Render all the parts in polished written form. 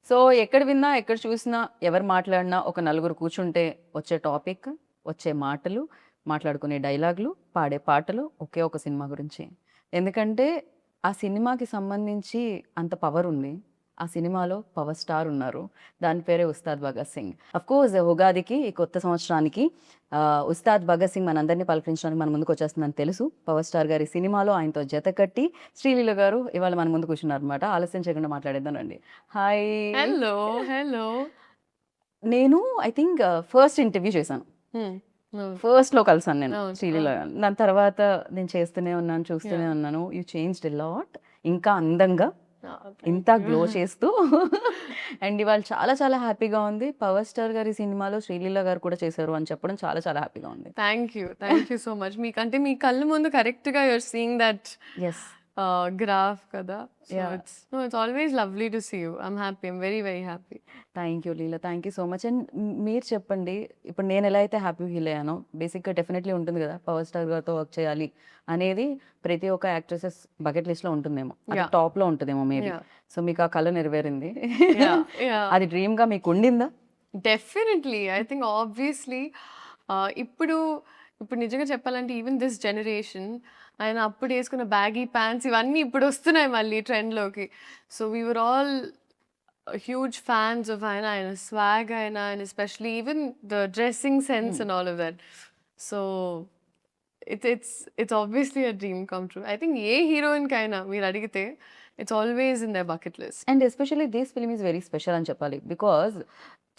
So ఎక్కడ విన్నా, ఎక్కడ చూసినా, ఎవరు మాట్లాడినా ఒక నలుగురు కూర్చుంటే వచ్చే టాపిక్, వచ్చే మాటలు, మాట్లాడుకునే డైలాగులు, పాడే పాటలు ఒకే ఒక సినిమా గురించి. ఎందుకంటే ఆ సినిమాకి సంబంధించి అంత పవర్ ఉంది. ఆ సినిమాలో పవర్ స్టార్ ఉన్నారు. దాని పేరే 'ఉస్తాద్ భగత్ సింగ్.' అఫ్‌కోర్స్ ఉగాదికి ఈ కొత్త సంవత్సరానికి 'ఉస్తాద్ భగత్ సింగ్' మనందరిని పలకరించడానికి మన ముందుకొచ్చేస్తుందని తెలుసు. పవర్ స్టార్ గారి సినిమాలో ఆయనతో జతకట్టి శ్రీలీల గారు ఇవాళ మన ముందు కూర్చున్నారనమాట. ఆలస్యం చేయకుండా మాట్లాడేద్దాం రండి. హాయ్! హలో. హలో. నేను ఐ థింక్ ఫస్ట్ ఇంటర్వ్యూ చేశాను. హ్మ్. అవును. ఫస్ట్‌లో కలిసాను నేను అవును. శ్రీలీల అవును. గారిని. దాని తర్వాత నేను చేస్తూనే ఉన్నాను, చూస్తూనే యాహ్! ఉన్నాను. You changed a lot. ఇంకా అందంగా, థాంక్ ఇంత యూ. గ్లో చేస్తూ అండ్ ఇవాళ చాలా చాలా హ్యాపీగా ఉంది. పవర్ స్టార్ గారి సినిమాలో శ్రీలీల గారు కూడా చేశారు అని చెప్పడం చాలా చాలా హ్యాపీగా ఉంది. Thank you. Thank you so much. మీకంటే మీ కళ్ళ ముందు కరెక్ట్‌గా you are seeing that yes. Graph కదా! So yeah! It's always lovely to see you. I'm happy. I'm very very happy. Thank you Leela. Thank you so much. And మీరు చెప్పండి, ఇప్పుడు నేను ఎలా అయితే హ్యాపీ ఫీల్ అయ్యానో, బేసిక్‌గా డెఫినెట్‌లీ ఉంటుంది కదా! పవర్ స్టార్ గారితో వర్క్ చేయాలి అనేది ప్రతి ఒక్క యాక్ట్రెసెస్ బకెట్ లిస్ట్‌లో ఉంటుందేమో. అది యాహ్! టాప్‌లో ఉంటదేమో మేబీ. యాహ్! సో, మీకు ఆ కల నెరవేరింది. యాహ్! యాహ్! అది డ్రీమ్‌గా మీకుండిందా? డెఫినెట్‌లీ. ఐ థింక్ ఆబ్వియస్‌లీ ఇప్పుడు ఇప్పుడు నిజంగా చెప్పాలంటే ఈవెన్ దిస్ జనరేషన్ ఆయన అప్పుడు యేసుకున్న బ్యాగీ ప్యాంట్స్ ఇవన్నీ ఇప్పుడొస్తున్నాయి మళ్ళీ ట్రెండ్‌లోకి. So, we were all huge fans of ఆయన. ఆయన స్వాగ్ ఆయన especially even the dressing sense hmm. And all of that. So, it's obviously a dream come true. I think ఏ హీరోయిన్‌కైనా మీరడిగితే it's always in their bucket list. And especially this film is very special అని చెప్పాలి. Because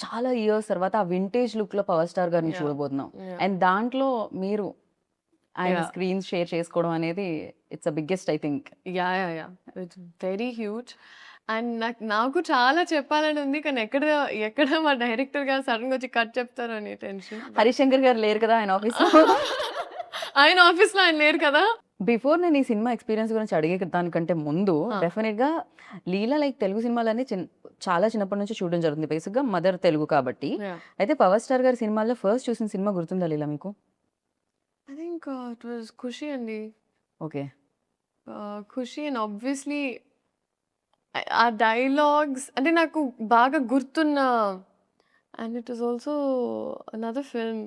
చాలా years తర్వాత ఆ vintage లుక్‌లో power star గారిని యాహ్! చూడబోతున్నాం. యాహ్! అండ్ దాంట్లో మీరు ఆయన యాహ్! స్క్రీన్ షేర్ చేసుకోవడం అనేది it's the biggest I think. Yeah! It's very huge. And నాకు చాలా చెప్పాలని ఉంది. కానీ ఎక్కడ మా డైరెక్టర్ గారు సడెన్‌గా వచ్చి కట్ చెప్తారో అని టెన్షన్. బట్ హరిశంకర్ గారు లేరు కదా ఆయన ఆఫీస్‌లో. ఆయన ఆఫీస్‌లో ఆయన లేరు కదా! బిఫోర్ నేను ఈ సినిమా ఎక్స్‌పీరియన్స్ గురించి అడిగే దానికంటే ముందు ఆ! డెఫినిట్‌గా లీల లైక్ తెలుగు సినిమాలన్నీ చాలా చిన్నప్పటి నుంచి చూడడం జరుగుతుంది. బేసిక్‌గా మదర్ తెలుగు కాబట్టి. యాహ్! అయితే పవర్ స్టార్ గారి సినిమాల్లో ఫస్ట్ చూసిన సినిమా గుర్తుందా లీల మీకు? ఐ థింక్ ఇట్ వాస్ 'ఖుషి' అండి. ఓకే. 'ఖుషి' అండ్ ఆబ్వియస్లీ ఆ డైలాగ్స్ అంటే నాకు బాగా గుర్తున్న and it was also another film.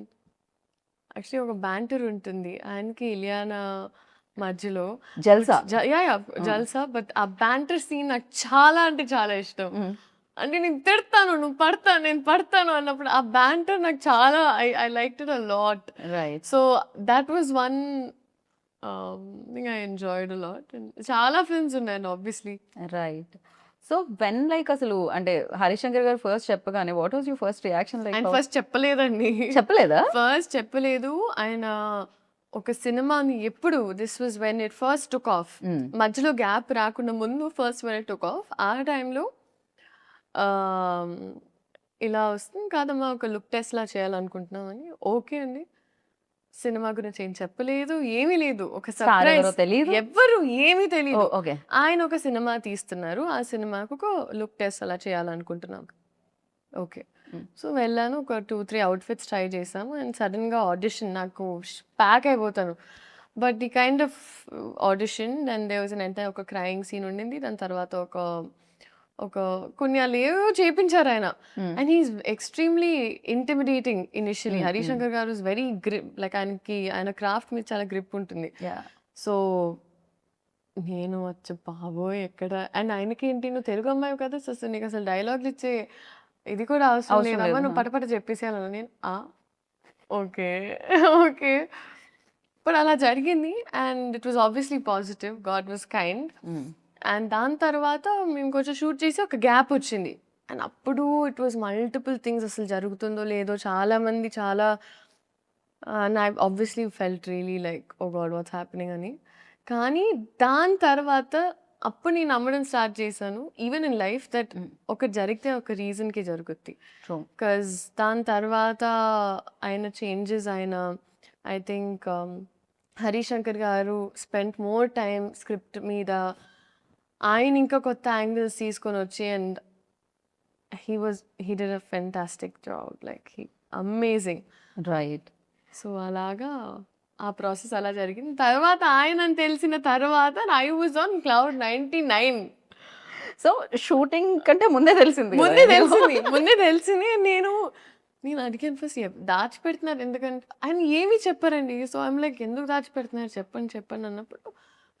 Actually ఒక బ్యాంటర్ ఉంటుంది. ఆయనకి ఇలియానా మధ్యలో. జల్సా. యాహ్! ఆ! 'జల్సా' బట్ ఆ బ్యాంటర్ సీన్ నాకు చాలా అంటే చాలా ఇష్టం. హ్మ్. అంటే నేను తిడతాను, నువ్వు పడతాను, నేను పడతాను అన్నప్పుడు ఆ బ్యాంటర్ నాకు చాలా I liked it a lot. Right. So that was one thing I enjoyed a lot. And చాలా ఫిల్మ్స్ ఉన్నాయండి obviously. Right. So, when like అసలు అంటే హరిశంకర్ గారు ఫస్ట్ చెప్పగానే what was your first reaction like? ఆయన ఫస్ట్ చెప్పలేదండి. చెప్పలేదా? ఫస్ట్ చెప్పలేదు. ఆయన ఒక సినిమాని ఎప్పుడు this was when it first took off. హ్మ్. మధ్యలో గ్యాప్ రాకుండా ముందు first when it took off. ఆ టైంలో ఆహ్, ఇలా వస్తుంది కాదమ్మా ఒక లుక్ టెస్ట్‌లా చేయాలనుకుంటున్నామని. ఓకే అండి. సినిమా గురించి ఏం చెప్పలేదు. ఏమీ లేదు. ఒక స్టార్ ఎవరో సర్ప్రైజ్. తెలీదు. ఎవ్వరు ఏమీ తెలీదు. ఓహ్! ఓకే. ఆయన ఒక సినిమా తీస్తున్నారు. ఆ సినిమాకు ఒక లుక్ టెస్ట్ అలా చేయాలనుకుంటున్నాం. ఓకే. హ్మ్. సో, వెళ్ళాను. ఒక 2, 3 అవుట్‌ఫిట్స్ ట్రై చేశాము. అండ్ సడెన్‌గా ఆడిషన్ నాకు ప్యాక్ అయిపోతాను. But the kind of audition and there was an entire ఒక క్రైయింగ్ సీన్ ఉండింది. దాని తర్వాత ఒక ఒక కొన్ని ఏవేవో చేపించారాయన. Hmm. And he is extremely intimidating initially. Hmm. Hmm. 'Harishankar' గారు ఈస్ వెరీ లైక్ ఆయన క్రాఫ్ట్ మీద చాలా గ్రిప్ ఉంటుంది. యాహ్! సో, నేను వచ్చి బాబోయ్! ఎక్కడ అండ్ ఆయనకేంటి నువ్వు తెలుగు అమ్మాయివి కదా! సో, నీకసలు డైలాగులు ఇచ్చే ఇది కూడా అవసరం అవసరం లేదమ్మా. లేదు. నువ్వు ఆ! పటపట చెప్పేసేయాలన్నా. నేను ఓకే. ఓకే. బట్ అలా జరిగింది. And it was obviously positive. God was kind. హ్మ్. అండ్ దాని తర్వాత మేము కొంచెం షూట్ చేసి ఒక గ్యాప్ వచ్చింది. అండ్ అప్పుడు ఇట్ వాస్ మల్టిపుల్ థింగ్స్ అసలు జరుగుతుందో లేదో చాలామంది చాలా and I obviously felt really like oh God! What's happening అని. కానీ దాని తర్వాత అప్పుడు నేను నమ్మడం స్టార్ట్ చేశాను. ఈవెన్ ఇన్ లైఫ్ దట్ హ్మ్. ఒకటి జరిగితే ఒక రీజన్‌కి జరుగుద్ది. ట్రూ. 'కాజ్ దాని తర్వాత ఆయన చేంజెస్ ఐ థింక్ 'హరిశంకర్' గారు స్పెంట్ మోర్ టైమ్ స్క్రిప్ట్ మీద. ఆయన ఇంకా కొత్త యాంగిల్స్ తీసుకొనొచ్చి and he did a fantastic job. Like amazing. Right. So, అలాగా ఆ ప్రాసెస్ అలా జరిగింది. తర్వాత ఆయనని తెలిసిన తర్వాత I was on cloud 99. So shooting కంటే ముందే తెలిసింది కదా ముందే ఇది. తెలిసింది నేను అడిగాను ఫస్ట్ దాచిపెడుతున్నారు ఎందుకంటే ఆయన ఏమీ చెప్పారండి. సో ఐమ్ లైక్ ఎందుకు దాచిపెడుతున్నారు చెప్పండి అన్నప్పుడు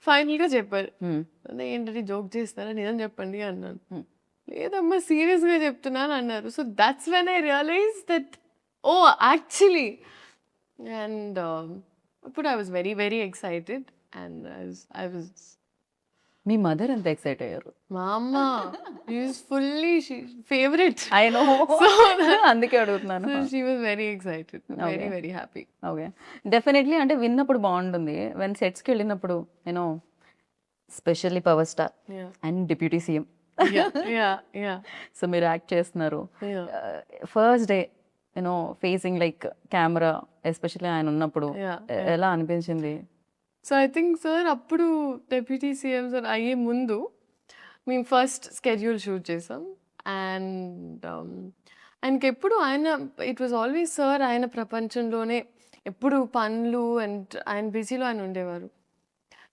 ఫైనల్గా చెప్పారు. Hmm. అదే ఏంటంటే జోక్ చేస్తారా నిజం చెప్పండి అన్నాను. Hmm. లేదమ్మా సీరియస్గా చెప్తున్నాను అన్నారు. So that's when I realise that oh actually and ఇప్పుడు I was very very excited and I was మీ మదర్ ఎంత ఎక్సైట్ అయ్యారు? మా అమ్మ is fully favourite. I know, So అందుకే అడుగుతున్నాను. She was very excited, very very happy. Okay, definitely అంటే విన్నప్పుడు బాగుంటుంది. వెన్ సెట్స్కి వెళ్ళినప్పుడు you know specially power star Yeah. And deputy CM, Yeah. So మీరు యాక్ట్ చేస్తున్నారు. Yeah. First day you know facing like camera, especially ఆయన ఉన్నప్పుడు Yeah. ఎలా అనిపించింది? సో ఐ థింక్ సార్ అప్పుడు డెప్యూటీ సీఎం సార్ అయ్యే ముందు మేము ఫస్ట్ స్కెడ్యూల్ షూట్ చేసాం. అండ్ ఆయనకి ఎప్పుడు ఇట్ వాజ్ ఆల్వేస్ సార్ ఆయన ప్రపంచంలోనే ఎప్పుడు పనులు అండ్ ఆయన బిజీలో ఆయన ఉండేవారు.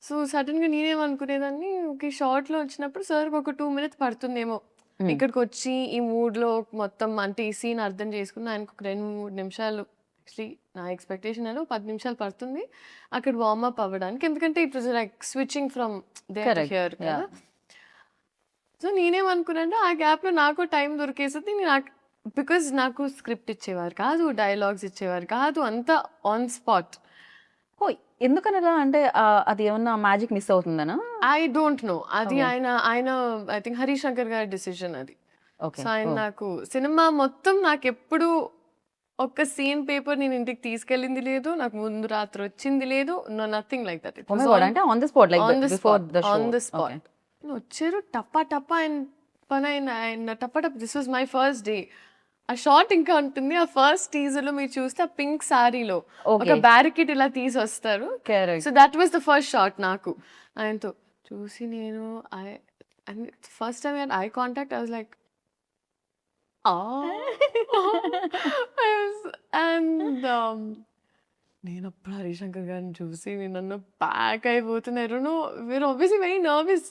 సో సడన్గా నేనేమనుకునేదాన్ని ఓకే షార్ట్లో వచ్చినప్పుడు సార్కి ఒక 2 minutes పడుతుందేమో ఇక్కడికి వచ్చి ఈ మూడ్లో మొత్తం అంటే ఈ సీన్ అర్థం చేసుకుని ఆయనకు ఒక 2-3 నిమిషాలు యాక్చువల్లీ నా ఎక్స్పెక్టేషన్ ఏమో 10 నిమిషాలు పడుతుంది అక్కడ వార్మప్ అవ్వడానికి, ఎందుకంటే it was like switching from there to Correct. Here Yeah. కదా. సో నేనేమనుకున్నాను ఆ గ్యాప్లో నాకు టైం దొరికేస్తుంది. బికాజ్ నాకు స్క్రిప్ట్ ఇచ్చేవారు కాదు, డైలాగ్స్ ఇచ్చేవారు కాదు, అంతా ఆన్ స్పాట్. ఓ, ఎందుకనలా అంటే అది ఏమన్నా మ్యాజిక్ మిస్ అవుతుందనా? ఐ డోంట్ నో అది Okay. ఆయన ఐ థింక్ హరీష్ శంకర్ గారి డిసిషన్ అది. ఓకే, సో ఆయన నాకు సినిమా మొత్తం నాకు ఎప్పుడు ఒక్క సీన్ పేపర్ నేను ఇంటికి తీసుకెళ్ళింది లేదు, నాకు ముందు రాత్రి వచ్చింది లేదు, నథింగ్ లైక్ దట్. అంటే on the spot like on the before the show. On the spot వచ్చారు టప్పా టప్పా ఆయన పని ఆయన టప్పా టప్ప. This was my first day. ఆ షార్ట్ ఇంకా ఉంటుంది, ఆ ఫస్ట్ టీజర్ లో మీరు చూస్తే ఆ పింక్ సారీలో ఒక ఓకే, బ్యారికేడ్ ఇలా తీసి వస్తారు. Correct. So that was the first shot నాకు ఆయనతో చూసి నేను first time eye contact I was like and నేను అప్పుడు హరిశంకర్ గారిని చూసి నేను నన్ను ప్యాక్ అయిపోతున్నారు. No we're obviously very nervous,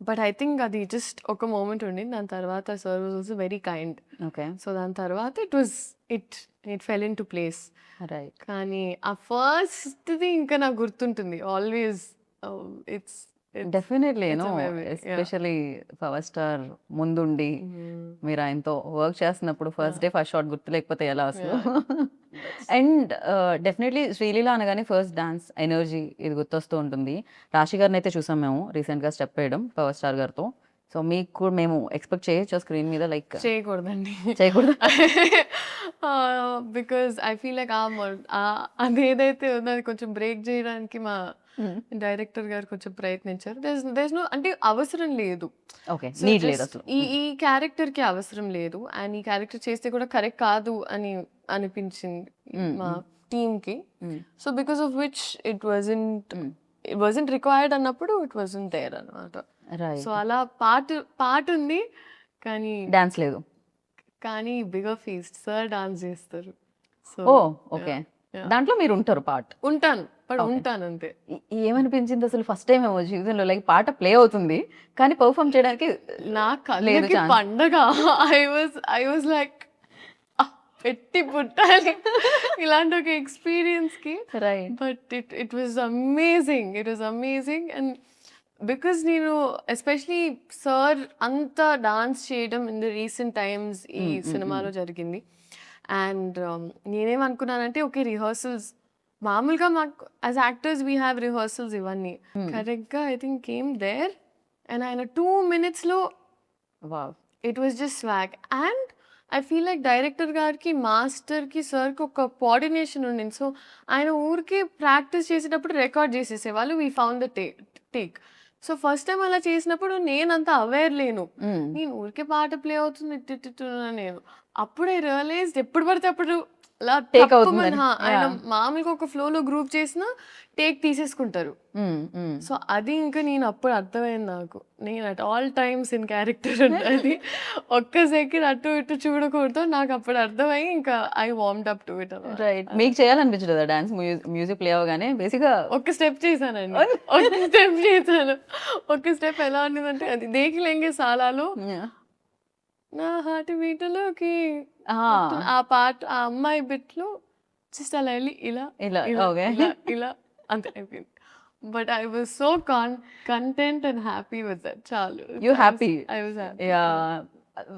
but I think అది జస్ట్ ఒక మూమెంట్ ఉండింది. దాని తర్వాత sir was also very kind. Okay, so దాని తర్వాత it fell in to place. Right. కానీ ఆ ఫస్ట్ది ఇంకా నాకు గుర్తుంటుంది always. It's definitely it's a నో, memory, yeah. Especially power star ముందుండి మీరు ఆయనతో వర్క్ చేస్తున్నప్పుడు ఫస్ట్ డే ఫస్ట్ షాట్ గుర్తు లేకపోతే ఎలా అసలు? అండ్ డెఫినెట్లీ శ్రీలీల అనగానే ఫస్ట్ డాన్స్ ఎనర్జీ ఇది గుర్తొస్తూ ఉంటుంది. రాశి గారిని అయితే చూసాం మేము రీసెంట్గా స్టెప్ వేయడం పవర్ స్టార్ గారితో. సో మీకు కూడా మేము ఎక్స్పెక్ట్ చేయొచ్చు స్క్రీన్ మీద లైక్ చేయకూడదండి. చేయకూడదు? బికాజ్ ఐ ఫీల్ లైక్ అదేదైతే ఉందో అది కొంచెం బ్రేక్ చేయడానికి మా డైరెక్టర్ గారు కొంచెం ప్రయత్నించారు. దేస్ నో అంటే అవసరం లేదు. ఓకే, So నీడ్ లేదు just అసలు. ఈ క్యారెక్టర్ కి అవసరం లేదు అండ్ ఈ క్యారెక్టర్ చేస్తే కూడా కరెక్ట్ కాదు అని అనిపించింది మా టీమ్ కి. So because of which it wasn't required అన్నప్పుడు ఇట్ వాజంట్ దేర్ అన్నమాట. రైట్. సో అలా పాట ఉంది డాన్స్ లేదు. కానీ బిగర్ ఫీస్ట్ సార్ డాన్స్ చేస్తారు. సో ఓ, ఓకే, దాంట్లో మీరు ఉంటారు పార్ట్. ఉంటాను ఉంటాను అంతే. ఏమనిపించింది అసలు ఫస్ట్ టైం ఏమో జీవితంలో లైక్ పాట ప్లే అవుతుంది కానీ పర్ఫామ్ చేయడానికి నా లేదు కళ్ళకి chance. పండగ. ఐ వాజ్ లైక్ పెట్టి పుట్టాలి ఇలాంటి ఒక ఎక్స్పీరియన్స్ కి. Right. But it was amazing and because నేను ఎస్పెషలీ సార్ అంత డాన్స్ చేయడం ఇన్ ద రీసెంట్ టైమ్స్ ఈ సినిమాలో జరిగింది. అండ్ నేనేమనుకున్నానంటే ఓకే రిహర్సల్స్ మామూలుగా మాకు as actors we have rehearsals ఇవన్నీ కరెక్ట్గా I think came there and ఆయన 2 minutes wow, it was just swag. And I feel like director గారికి మాస్టర్కి సార్కి ఒక కోఆర్డినేషన్ ఉండింది. సో ఆయన ఊరికి ప్రాక్టీస్ చేసేటప్పుడు రికార్డ్ చేసేసేవాళ్ళు. We found the take. So first time అలా చేసినప్పుడు నేనంత అవేర్ లేను, నేను ఊరికే పాట ప్లే అవుతుంది నేను. అప్పుడే రియలైజ్ ఎప్పుడు పడితే అప్పుడు అలా Take తప్పుమని అవుతుందని. ఆయన Yeah. మామూలుగా ఒక ఫ్లోలో గ్రూప్ చేసిన టేక్ తీసేసుకుంటారు. సో అది ఇంకా నేను అప్పుడు అర్థమైంది నాకు. నేను at all times in character ఉండాలి. ఒక్క సెకండ్ అటు ఇటు చూడకూడదు. నాకు అప్పుడు అర్థమై ఇంకా ఐ వార్మ్డ్ అప్ టు ఇట్ అన్నమాట. రైట్. మీకు చేయాలనిపించలేదా డాన్స్? మ్యూజిక్ ప్లే అవ్వగానే బేసిక్‌గా ఒక్క స్టెప్ చేశానండి. ఒక్క స్టెప్ చేశాను. ఒక్క స్టెప్ ఎలా ఉండేదంటే అది 'దేఖ్ లెంగే సాలాలో' యాహ్! నా హార్ట్ బీట్‌లోకి ఆ! ఆ పాట ఆ అమ్మాయి బిట్‌లో జస్ట్ అలా ఎళ్లి ఇలా, ఇలా ఇలా, ఓకే. ఇలా, ఇలా అంతే అయిపోయింది. But I was so content and happy with that చాలు. You happy. I was happy. Yeah!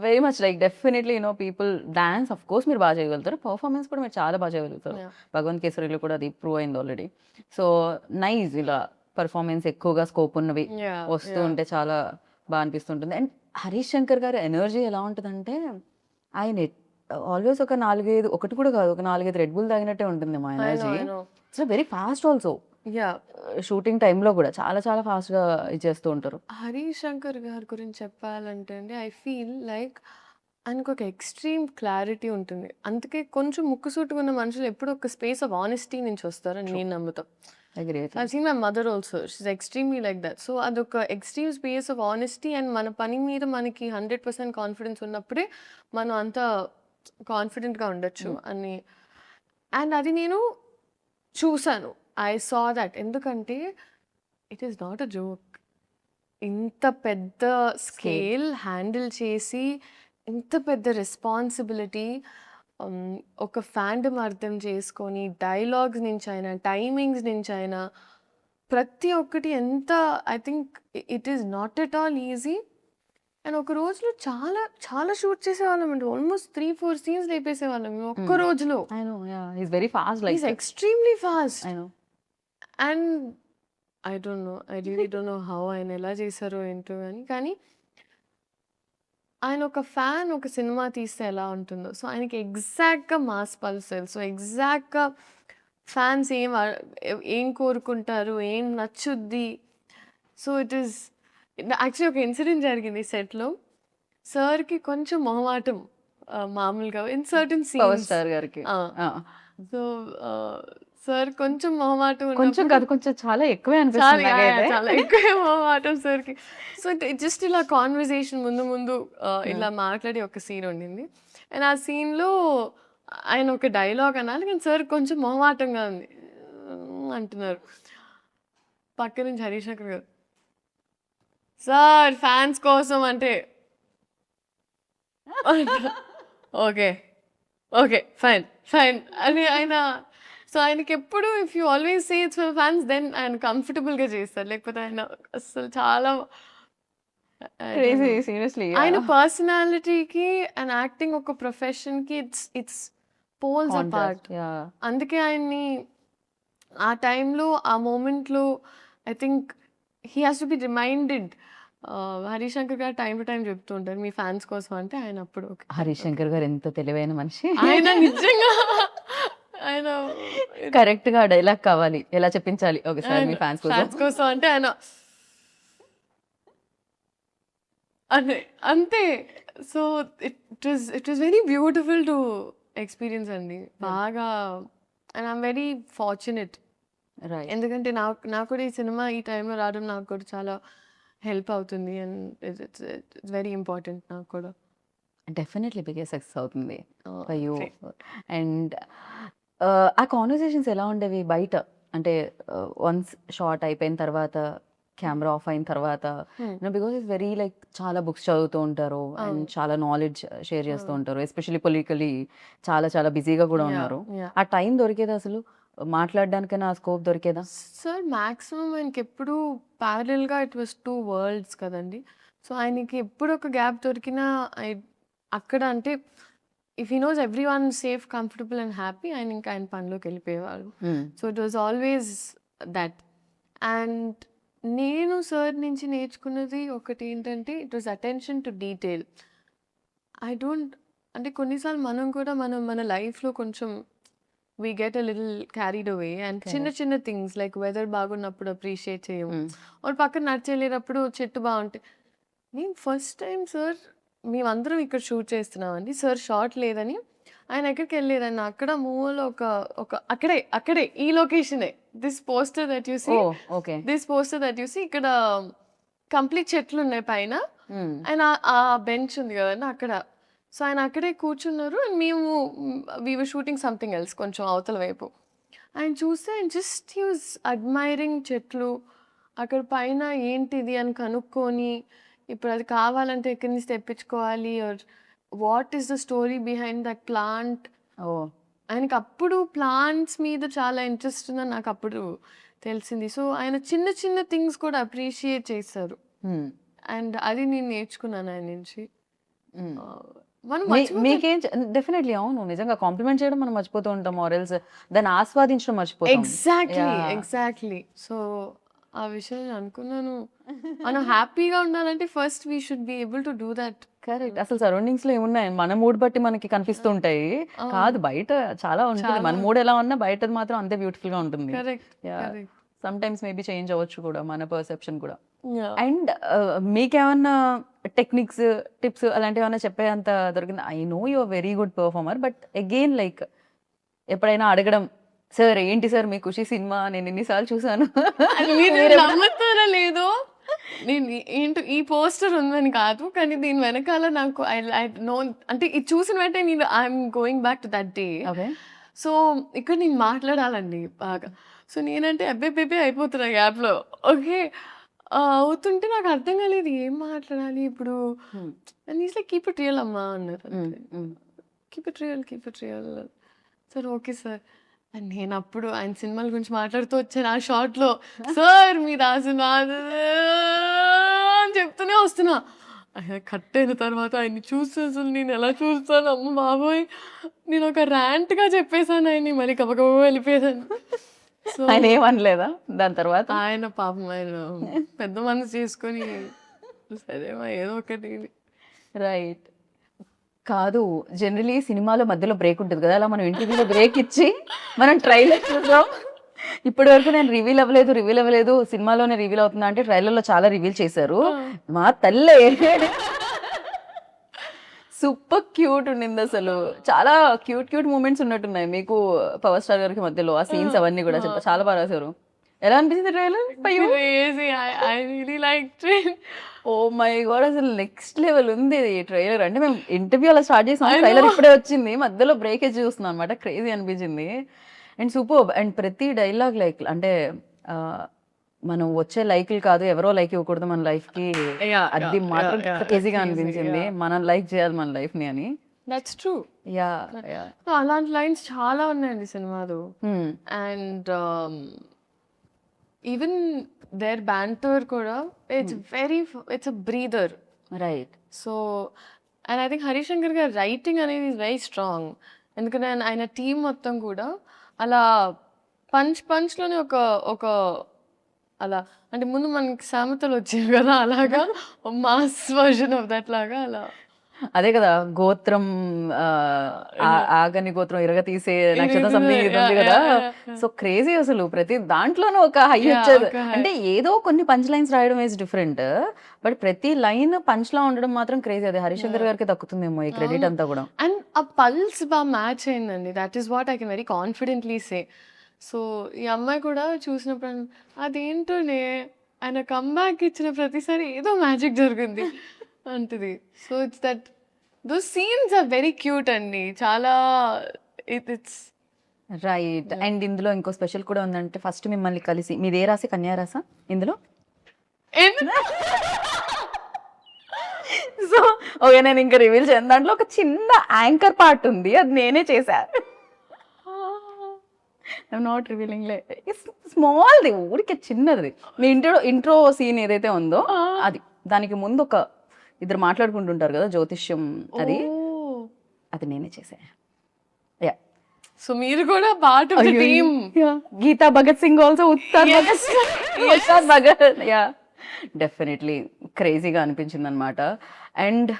Very much like definitely people dance of course మీరు బాగా చేయగలుగుతారు. పెర్ఫార్మన్స్ కూడా మీరు చాలా బాగా చేయగలుగుతారు. యాహ్! 'భగవంత్ కేసరి'లో కూడా అది ప్రూవ్ అయింది ఆల్రెడీ. సో నైస్ ఇలా పెర్ఫార్మన్స్ ఎక్కువగా స్కోప్ ఉన్నవి యాహ్! వస్తూ యాహ్! ఉంటే చాలా అండ్ హరీష్ శంకర్ గారి ఎనర్జీ ఎలా ఉంటదంటే ఆయన ఆల్వేస్ ఒక 4, 5 ఒకటి కూడా కాదు. ఒక 4, 5 రెడ్ బుల్ తాగినట్టే ఉంటుంది మా I know. Energy. I know. It's very fast also. Yeah! Shooting టైమ్‌లో కూడా చాలా ఫాస్ట్‌గా ఇచ్చేస్తూ ఉంటారు. హరీష్ శంకర్ గారి గురించి చెప్పాలంటే అండి ఐ ఫీల్ లైక్ ఆయనకొక ఎక్స్‌ట్రీమ్ క్లారిటీ ఉంటుంది. అందుకే కొంచెం ముక్కుసూటిగా ఉన్న మనుషులు ఎప్పుడూ ఒక స్పేస్ ఆఫ్ ఆనెస్టీ నుంచి వస్తారని నేను నమ్ముతా. Agree with I've seen my mother also. She's extremely like that. So అదొక extreme space of honesty and మన పని మీద మనకి 100% కాన్ఫిడెన్స్ ఉన్నప్పుడే మనం అంత కాన్ఫిడెంట్‌గా ఉండొచ్చు అని. అండ్ అది నేను చూసాను. I saw that. ఎందుకంటే it is not a joke. ఇంత పెద్ద స్కేల్ హ్యాండిల్ చేసి, ఇంత పెద్ద రెస్పాన్సిబిలిటీ ఒక ఫాండమ్ అర్థం చేసుకొని, డైలాగ్స్ నుంచైనా, టైమింగ్స్ నుంచైనా ప్రతి ఒక్కటి ఎంత I think it is not at all easy. And ఒక రోజులో చాలా షూట్ చేసేవాళ్ళమండి. ఆల్మోస్ట్ 3-4 సీన్స్ లేపేసేవాళ్ళం మేము ఒక్క రోజులో. I know. Yeah! He is very fast like is extremely fast. I know. And I don't no. I really don't know how ఆయన ఎలా చేశారో ఏంటో గాని. కానీ ఆయన ఒక ఫ్యాన్ ఒక సినిమా తీస్తే ఎలా ఉంటుందో, సో ఆయనకి ఎగ్జాక్ట్‌గా మాస్ పల్స్ తెలుసు. ఎగ్జాక్ట్‌గా ఫ్యాన్స్ ఏం కోరుకుంటారు, ఏం నచ్చుద్ది. సో ఇట్ ఈస్ యాక్చువల్లీ ఒక ఇన్సిడెంట్ జరిగింది సెట్‌లో. సార్‌కి కొంచెం మొహమాటం మామూలుగా in certain power scenes. Star గారికి. ఆ! ఆ! సో సార్ కొంచెం మొహమాటం కొంచెం ఉన్నప్పుడు కాదు కొంచెం చాలా ఎక్కువే చాలా అనిపిస్తుంది నాకైతే. చాలా ఎక్కువే మొహమాటం సార్‌కి. సో జస్ట్ ఇలా కాన్వర్సేషన్ ముందు ఇలా మాట్లాడే ఒక సీన్ ఉండింది. అండ్ ఆ సీన్‌లో ఆయన ఒక డైలాగ్ అనాలి. కానీ సార్ కొంచెం మొహమాటంగా ఉంది. అంటున్నారు. పక్క నుంచి హరీష్ శంకర్ గారు, "సార్ ఫ్యాన్స్ కోసం" అంటే ఓకే. ఓకే. ఫైన్ అని ఆయన. సో ఆయనకెప్పుడు if you always say it's for fans then ఆయన కంఫర్టబుల్‌గా చేస్తారు. లేకపోతే ఆయన అస్సలు చాలా I don't crazy no. Seriously. ఆయన పర్సనాలిటీకి అండ్ యాక్టింగ్ ఒక ప్రొఫెషన్‌కి ఇట్స్ పోల్స్ అపార్ట్. యాహ్! అందుకే ఆయన్ని ఆ టైంలో, ఆ మూమెంట్‌లో I think he has to be reminded. Harish Shankar గారు టైమ్ టు టైమ్ చెప్తూ ఉంటారు. మీ ఫ్యాన్స్ కోసం అంటే ఆయన అప్పుడు ఓకే. హరీష్ శంకర్ గారు ఎంత తెలివైన మనిషి. ఆయన నిజంగా ఆయన కరెక్ట్‌గా డైలాగ్ కావాలి. ఎలా చెప్పించాలి. ఓకే సార్ మీ ఫ్యాన్స్ కోసం. ఫ్యాన్స్ కోసం అంటే ఆయన అదే అంతే. So it was very beautiful to experience అండి. బాగా and I'm very fortunate. Right. ఎందుకంటే నాకు కూడా ఈ సినిమా ఈ టైంలో రావడం నాకు కూడా చాలా హెల్ప్ అవుతుంది. అండ్ ఇట్స్ వెరీ ఇంపార్టెంట్ నాకు కూడా. డెఫినెట్లీ బిగ్గెస్ట్ సక్సెస్ అవుతుంది ఫర్ యూ. Great. అండ్ ఆ కాన్వర్సేషన్స్ ఎలా ఉండేవి బయట? అంటే వన్స్ షాట్ అయిపోయిన తర్వాత, కెమెరా ఆఫ్ అయిన తర్వాత బికాజ్ ఇట్స్ వెరీ లైక్ చాలా బుక్స్ చదువుతూ ఉంటారు అండ్ అవును. చాలా నాలెడ్జ్ షేర్ చేస్తూ అవును. ఉంటారు. ఎస్పెషల్లీ పొలిటికలీ చాలా బిజీగా కూడా Yeah, ఉన్నారు. yeah. ఆ టైం దొరికేదా అసలు? మాట్లాడడానికైనా ఆ స్కోప్ దొరికేదా? సార్ మాక్సిమం ఆయనకెప్పుడు ప్యారలల్‌గా ఇట్ వాస్ 2 వరల్డ్స్ కదండీ. సో ఆయనకి ఎప్పుడు ఒక గ్యాప్ దొరికినా అక్కడ అంటే if he knows everyone safe, comfortable and happy ఆయన ఇంకా ఆయన పనిలోకి వెళ్ళిపోయేవారు. So it was always that. And నేను సార్ నుంచి నేర్చుకున్నది ఒకటి ఏంటంటే it was attention to detail. I don't అంటే కొన్నిసార్లు మనం కూడా మన లైఫ్‌లో కొంచెం we get a little carried away and చిన్న థింగ్స్ లైక్ వెదర్ బాగున్నప్పుడు అప్రిషియేట్ చేయము. ఒక పక్కన నడిచెళ్ళేటప్పుడు చెట్టు బాగుంటే నేను ఫస్ట్ టైం సార్ మేమందరం ఇక్కడ షూట్ చేస్తున్నామండి. సార్ షాట్ లేదని ఆయన ఎక్కడికి వెళ్ళారన్న అక్కడ మూవీలో ఒక అక్కడే ఈ లొకేషనే this poster that you see oh okay this poster that you see ఇక్కడ కంప్లీట్ చెట్లు ఉన్నాయి పైన ఆయన ఆ బెంచ్ ఉంది కదండి అక్కడ. సో ఆయన అక్కడే కూర్చున్నారు అండ్ మేము we were shooting something else కొంచెం అవతల వైపు. ఆయన చూస్తే ఆయన జస్ట్ హీ వాజ్ అడ్మైరింగ్ చెట్లు అక్కడ పైన ఏంటిది అని కనుక్కొని ఇప్పుడు అది కావాలంటే ఎక్కడి నుంచి తెప్పించుకోవాలి or what is the story behind that plant. Oh ఆయనకి అప్పుడు ప్లాంట్స్ మీద చాలా ఇంట్రెస్ట్ ఉందని నాకు అప్పుడు తెలిసింది. సో ఆయన చిన్న చిన్న థింగ్స్ కూడా అప్రిషియేట్ చేస్తారు అండ్ అది నేను నేర్చుకున్నాను ఆయన నుంచి. మనం మీకేం డెఫినెట్లీ అవును నిజంగా కాంప్లిమెంట్ చేయడం మనం మర్చిపోతూ ఉంటాం ఆరెల్స్ దాన్ని ఆస్వాదించడం మర్చిపోతాం. ఎగ్జాక్ట్లీ. సో ఆ విషయం నేను అనుకున్నాను మనం హ్యాపీగా ఉండాలంటే first we should be able to do that. Correct. అసలు సరౌండింగ్స్ లో ఏమున్నాయి మన మూడ్ బట్టి మనకి కనిపిస్తూ ఉంటాయి. కాదు బయట చాలా ఉంటుంది. మన మూడ్ ఎలా ఉన్నా బయటది మాత్రం అంతే బ్యూటిఫుల్ గా ఉంటుంది. సమ్ టైమ్స్ మేబీ చేంజ్ అవ్వచ్చు కూడా మన పర్సెప్షన్ కూడా. అండ్ మీకేమన్నా టెక్నిక్స్ టిప్స్ అలాంటివి ఏమన్నా చెప్పేంత దొరికింది? I know you are very good performer but again like ఎప్పుడైనా అడగడం సార్ ఏంటి సార్ మీ ఖుషి సినిమా నేను ఎన్నిసార్లు చూసాను నమ్ముతారా లేదో నేను ఏంటో ఈ పోస్టర్ ఉందని కాదు కానీ దీని వెనకాల నాకు ఐ నో అంటే ఇది చూసిన వెంటనే నేను I'm going back to that day. So ఇక్కడ నేను మాట్లాడాలండి బాగా. సో నేనంటే అబ్బే అయిపోతున్నా గ్యాప్లో. ఓకే అవుతుంటే నాకు అర్థం కాలేదు ఏం మాట్లాడాలి ఇప్పుడు. And is like keep it real అమ్మా అన్నారు. Keep it real sir okay sir. And నేను అప్పుడు ఆయన సినిమాల గురించి మాట్లాడుతూ వచ్చాను ఆ షార్ట్లో. సార్ మీరు ఆ సినిమా అని చెప్తూనే వస్తున్నా. ఆయన కట్ అయిన తర్వాత ఆయన్ని చూస్తే అసలు నేను ఎలా చూస్తాను అమ్మ బాబోయ్ నేను ఒక ర్యాంట్గా చెప్పేశాను ఆయన్ని మళ్ళీ కబకబ వెళ్ళిపోయాను. సో ఆయన ఏమనలేదా దాని తర్వాత? ఆయన పాపం ఆయన పెద్ద మనసు చేసుకొని సరేమా ఏదో ఒకటి. రైట్. కాదు జనరలీ సినిమాలో మధ్యలో బ్రేక్ ఉంటుంది కదా అలా మనం ఇంటర్వ్యూలో బ్రేక్ ఇచ్చి మనం ట్రైలర్ చూద్దాం. ఇప్పటి వరకు నేను రివీల్ అవ్వలేదు సినిమాలోనే రివీల్ అవుతుందా అంటే ట్రైలర్లో చాలా రివీల్ చేశారు. మా తల్లే సూపర్ క్యూట్ ఉండింది అసలు. చాలా క్యూట్ మూమెంట్స్ ఉన్నట్టున్నాయి మీకు పవర్ స్టార్ గారికి మధ్యలో ఆ సీన్స్ అవన్నీ కూడా చాలా బాగా రాశారు. ఎలా అనిపించింది ట్రైలర్? ఓ మై గాడ్ అసలు నెక్స్ట్ లెవెల్ ఉంది ఈ ట్రైలర్. అంటే మేము ఇంటర్వ్యూ అలా స్టార్ట్ చేసాం ట్రైలర్ ఇప్పుడే వచ్చింది మధ్యలో బ్రేక్ చూస్తున్నాం అనమాట. క్రేజీ అనిపించింది అండ్ సూపర్. అండ్ ప్రతి డైలాగ్ లైక్ అంటే మనం వచ్చే లైక్లు కాదు ఎవరో లైక్ ఇవ్వకూడదు మన లైఫ్ కి అది మాత్రం క్రేజీగా అనిపించింది. మనం లైక్ చేయాలి మన లైఫ్ ని అని. That's true. అలాంటి లైన్స్ చాలా ఉన్నాయండి సినిమాలో. అండ్ ఈవెన్ దేర్ బ్యాంటర్ కూడా it's a breather. Right. So and I think Harish Shankar గారి రైటింగ్ అనేది ఈజ్ వెరీ స్ట్రాంగ్. ఎందుకంటే ఆయన టీం మొత్తం కూడా అలా పంచ్లోనే ఒక అలా అంటే ముందు మనకి సామెతలు వచ్చేవి కదా అలాగా మాస్ వర్జన్ ఆఫ్ దట్ లాగా అలా. అదే కదా గోత్రం ఆగని గోత్రం ఇరగ తీసే నక్షత్రం సంథింగ్ ఇది ఉంది కదా. సో క్రేజీ అసలు ప్రతి దాంట్లోనూ ఒక హై వచ్చేది. అంటే ఏదో కొన్ని పంచ్ లైన్స్ రాయడం ఈజ్ డిఫరెంట్ బట్ ప్రతి లైన్ పంచ్ లా ఉండడం మాత్రం క్రేజీ. అది హరిశంకర్ గారికి దక్కుతుందేమో ఈ క్రెడిట్ అంతా కూడా. అండ్ ఆ పల్స్ బాగా మ్యాచ్ అయిందండి. That is what I can very confidently say. So ఈ అమ్మాయి కూడా చూసినప్పుడు అదేంటోనే ఆయన కమ్బ్యాక్ ఇచ్చిన ప్రతిసారి ఏదో మ్యాజిక్ జరిగింది అంటది. So it's that those scenes are very cute అండి చాలా. It's right. అండ్ ఇందులో ఇంకో స్పెషల్ కూడా ఉందంటే ఫస్ట్ మిమ్మల్ని కలిసి మీది ఏ రాసి కన్యా రాసా ఇందులో? సో ఓకే నేను ఇంకా రివీల్ చేయను. దాంట్లో ఒక చిన్న యాంకర్ పార్ట్ ఉంది అది నేనే చేశా. ఐఎమ్ నాట్ రివీలింగ్ స్మాల్ది ఊరికే చిన్నది. మీ ఇంట్రో సీన్ ఏదైతే ఉందో అది దానికి ముందు ఒక ఇద్దరు మాట్లాడుకుంటుంటారు కదా జ్యోతిష్యం అది నేనే చేసా. యా. సో మీరు కూడా పార్ట్ ఆఫ్ ది టీమ్. గీతా Bhagat Singh also Ustaad Bhagat. Yeah definitely క్రేజీగా అనిపించింది అనమాట. అండ్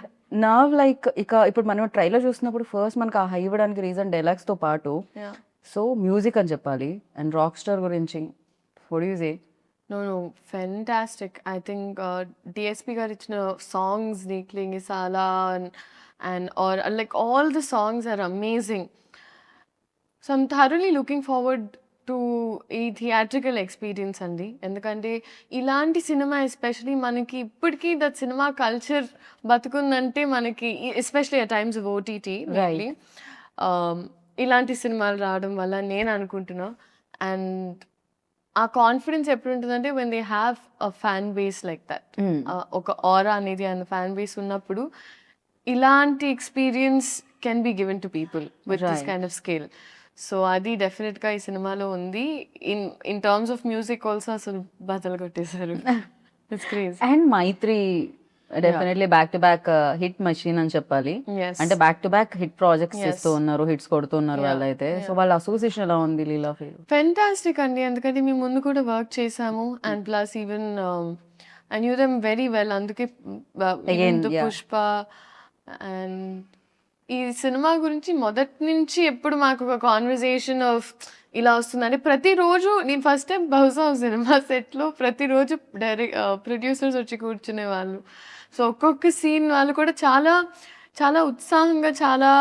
నా లైక్ ఇక ఇప్పుడు మనం ట్రైలర్ చూసినప్పుడు ఫస్ట్ మనకు ఆ హై ఇవ్వడానికి రీజన్ డైలాగ్స్ తో పాటు సో మ్యూజిక్ అని చెప్పాలి. అండ్ రాక్ స్టార్ గురించి what do you say? No, fantastic. I think DSP గారు ఇచ్చిన సాంగ్స్ నీక్లింగ్ ఇసాలా and or like all the songs are amazing. So I'm thoroughly looking forward to ఈ థియేట్రికల్ ఎక్స్పీరియన్స్ అండి. ఎందుకంటే ఇలాంటి సినిమా ఎస్పెషలీ మనకి ఇప్పటికీ దట్ సినిమా కల్చర్ బతుకుందంటే మనకి especially at times of OTT ఇలాంటి సినిమాలు రావడం వల్ల నేను అనుకుంటున్నా. అండ్ ఆ కాన్ఫిడెన్స్ ఎప్పుడు ఉంటుందంటే when they have a fan base like that, ఒక ఆరా అనేది అండ్ ఫ్యాన్ బేస్ ఉన్నప్పుడు ఇలాంటి experience can be given to people with this kind of scale. So అది డెఫినెట్గా ఈ సినిమాలో ఉంది. In terms of music also అసలు బదలు కొట్టేశారు. It's crazy. And Mythri definitely back to back hit machine అని చెప్పాలి. అంటే back to back hit projects చేస్తూ ఉన్నారు, హిట్స్ కొడుతున్నారు వాళ్ళైతే. సో వాళ్ళ అసోసియేషన్ ఎలా ఉంది లీలా ఫీల్? ఫెంటాస్టిక్ అండి, ఎందుకంటే మేము ముందు కూడా వర్క్ చేసాము. And plus even I knew them very well. అందుకే పుష్ప అండ్ ఈ సినిమా గురించి మొదటి నుంచి ఎప్పుడు మాకు ఒక కాన్వర్జేషన్ ఆఫ్ ఇలా వస్తుందంటే ప్రతిరోజు నేను ఫస్ట్ టైం బహుశా సినిమా సెట్లో ప్రతిరోజు ప్రొడ్యూసర్స్ వచ్చి కూర్చునే వాళ్ళు. సో ఒక్కొక్క సీన్ వాళ్ళు కూడా చాలా చాలా ఉత్సాహంగా చాలా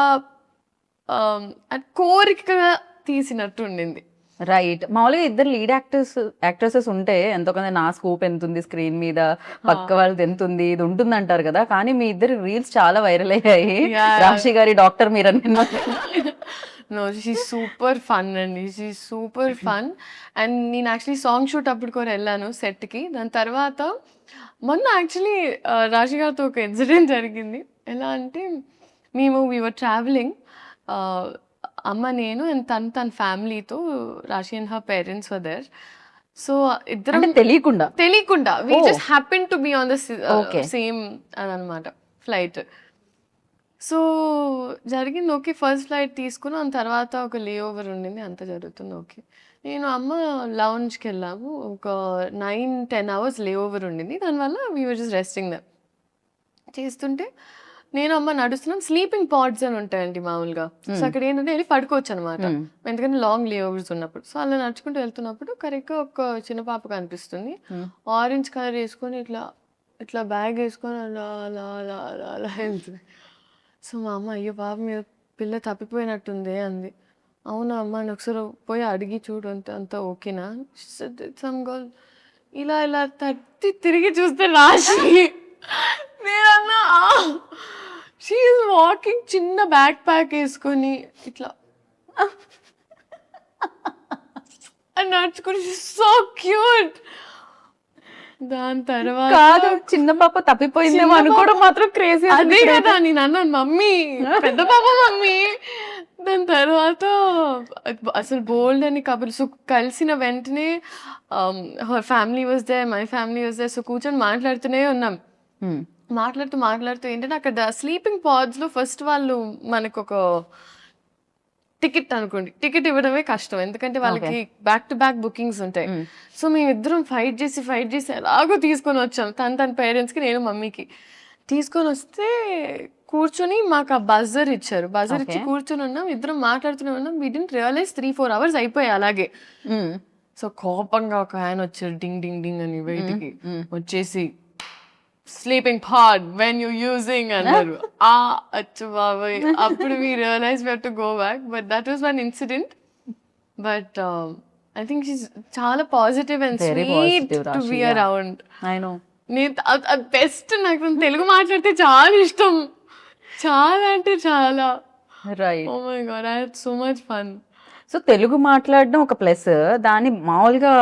కోరికగా తీసినట్టు ఉండింది. రైట్. మామూలుగా ఇద్దరు లీడ్ యాక్ట్రెసెస్ ఉంటే ఎంతో కొంత నా స్కోప్ ఎంత ఉంది స్క్రీన్ మీద, పక్క వాళ్ళది ఎంత ఉంది, ఇది ఉంటుంది అంటారు కదా. కానీ మీ ఇద్దరు రీల్స్ చాలా వైరల్ అయ్యాయి. రాశి గారి డాక్టర్ మీరు నో, షీ సూపర్ ఫన్ అండి, షీ సూపర్ ఫన్. అండ్ నేను యాక్చువల్లీ సాంగ్ షూట్ అప్పుడు కూడా వెళ్ళాను సెట్కి. దాని తర్వాత మొన్న యాక్చువల్లీ రాశి గారితో ఒక ఇన్సిడెంట్ జరిగింది. ఎలా అంటే వీఆర్ ట్రావెలింగ్, అమ్మ నేను అండ్ తన ఫ్యామిలీతో, Raashi and her parents were there. So ఇద్దరం తెలియకుండా we just happen to be on the same అనమాట ఫ్లైట్. సో జరిగింది ఓకే, ఫస్ట్ ఫ్లైట్ తీసుకున్నాం. తర్వాత ఒక లే ఓవర్ ఉండింది, అంత జరుగుతుంది ఓకే. నేను అమ్మ లౌంజ్కి వెళ్ళాము, ఒక 9-10 hours లే ఓవర్ ఉండింది. దానివల్ల వీ వర్ జస్ట్ రెస్టింగ్ దమ్ చేస్తుంటే నేను అమ్మ నడుస్తున్నాం. స్లీపింగ్ పాడ్స్ అని ఉంటాయండి మామూలుగా. సో అక్కడ ఏంటంటే వెళ్ళి పడుకోవచ్చు అనమాట, ఎందుకంటే లాంగ్ లే ఓవర్స్ ఉన్నప్పుడు. సో అలా నడుచుకుంటూ వెళ్తున్నప్పుడు కరెక్ట్గా ఒక చిన్న పాప కనిపిస్తుంది, ఆరెంజ్ కలర్ వేసుకొని ఇట్లా ఇట్లా బ్యాగ్ వేసుకొని అలా అలా అలా అలా అలా వెళ్తుంది. సో మా అమ్మ అయ్యో పాప మీద పిల్ల తప్పిపోయినట్టుంది అంది. అవునా అమ్మ అని ఒకసారి పోయి అడిగి చూడు అంత ఓకేనా. సమ్ గర్ల్ ఇలా ఇలా తట్టి తిరిగి చూస్తే రాశి. నేనన్నా షీ ఈజ్ వాకింగ్, చిన్న బ్యాక్ ప్యాక్ వేసుకొని ఇట్లా నడుచుకొని, సో క్యూట్. దాని తర్వాత చిన్న పాప తప్పిపోయిందేమో అనుకోవడం మాత్రం క్రేజీ. అదే కదా నేను అన్నాను, మమ్మీ పెద్ద పాప మమ్మీ. దాని తర్వాత అసలు బోల్డ్ అని కబుర్లు. సో కలిసిన వెంటనే her family was there, my family was there. So కూర్చొని మాట్లాడుతూనే ఉన్నాం. మాట్లాడుతూ ఏంటంటే అక్కడ స్లీపింగ్ పాడ్స్లో ఫస్ట్ వాళ్ళు మనకు ఒక టికెట్ అనుకోండి, టికెట్ ఇవ్వడమే కష్టం, ఎందుకంటే వాళ్ళకి బ్యాక్ టు బ్యాక్ బుకింగ్స్ ఉంటాయి. సో మేమిద్దరం ఫైట్ చేసి ఎలాగో తీసుకొని వచ్చాం. తన పేరెంట్స్కి, నేను మమ్మీకి తీసుకొని వస్తే కూర్చొని మాకు ఆ బజర్ ఇచ్చారు. బజర్ ఇచ్చి కూర్చొని ఉన్నాం, ఇద్దరం మాట్లాడుతూనే ఉన్నాం. వీ డిడ్ంట్ రియలైజ్ 3-4 hours అయిపోయాయి అలాగే. సో కోపంగా ఒక ఆయన వచ్చారు, డింగ్ డింగ్ డింగ్ అని బయటికి వచ్చేసి, sleeping pod when you using అన్నారు. అచ్చు బాబాయ్, అప్పుడు we realise we have to go back. But that was one incident. But I think she's చాలా positive and sweet to be around. నేను బెస్ట్, నాకు తెలుగు మాట్లాడితే చాలా ఇష్టం, చాలా అంటే చాలా. Right. Oh my God, I had so much fun. So Telugu మాట్లాడడం ఒక ప్లస్, దాన్ని మామూలుగా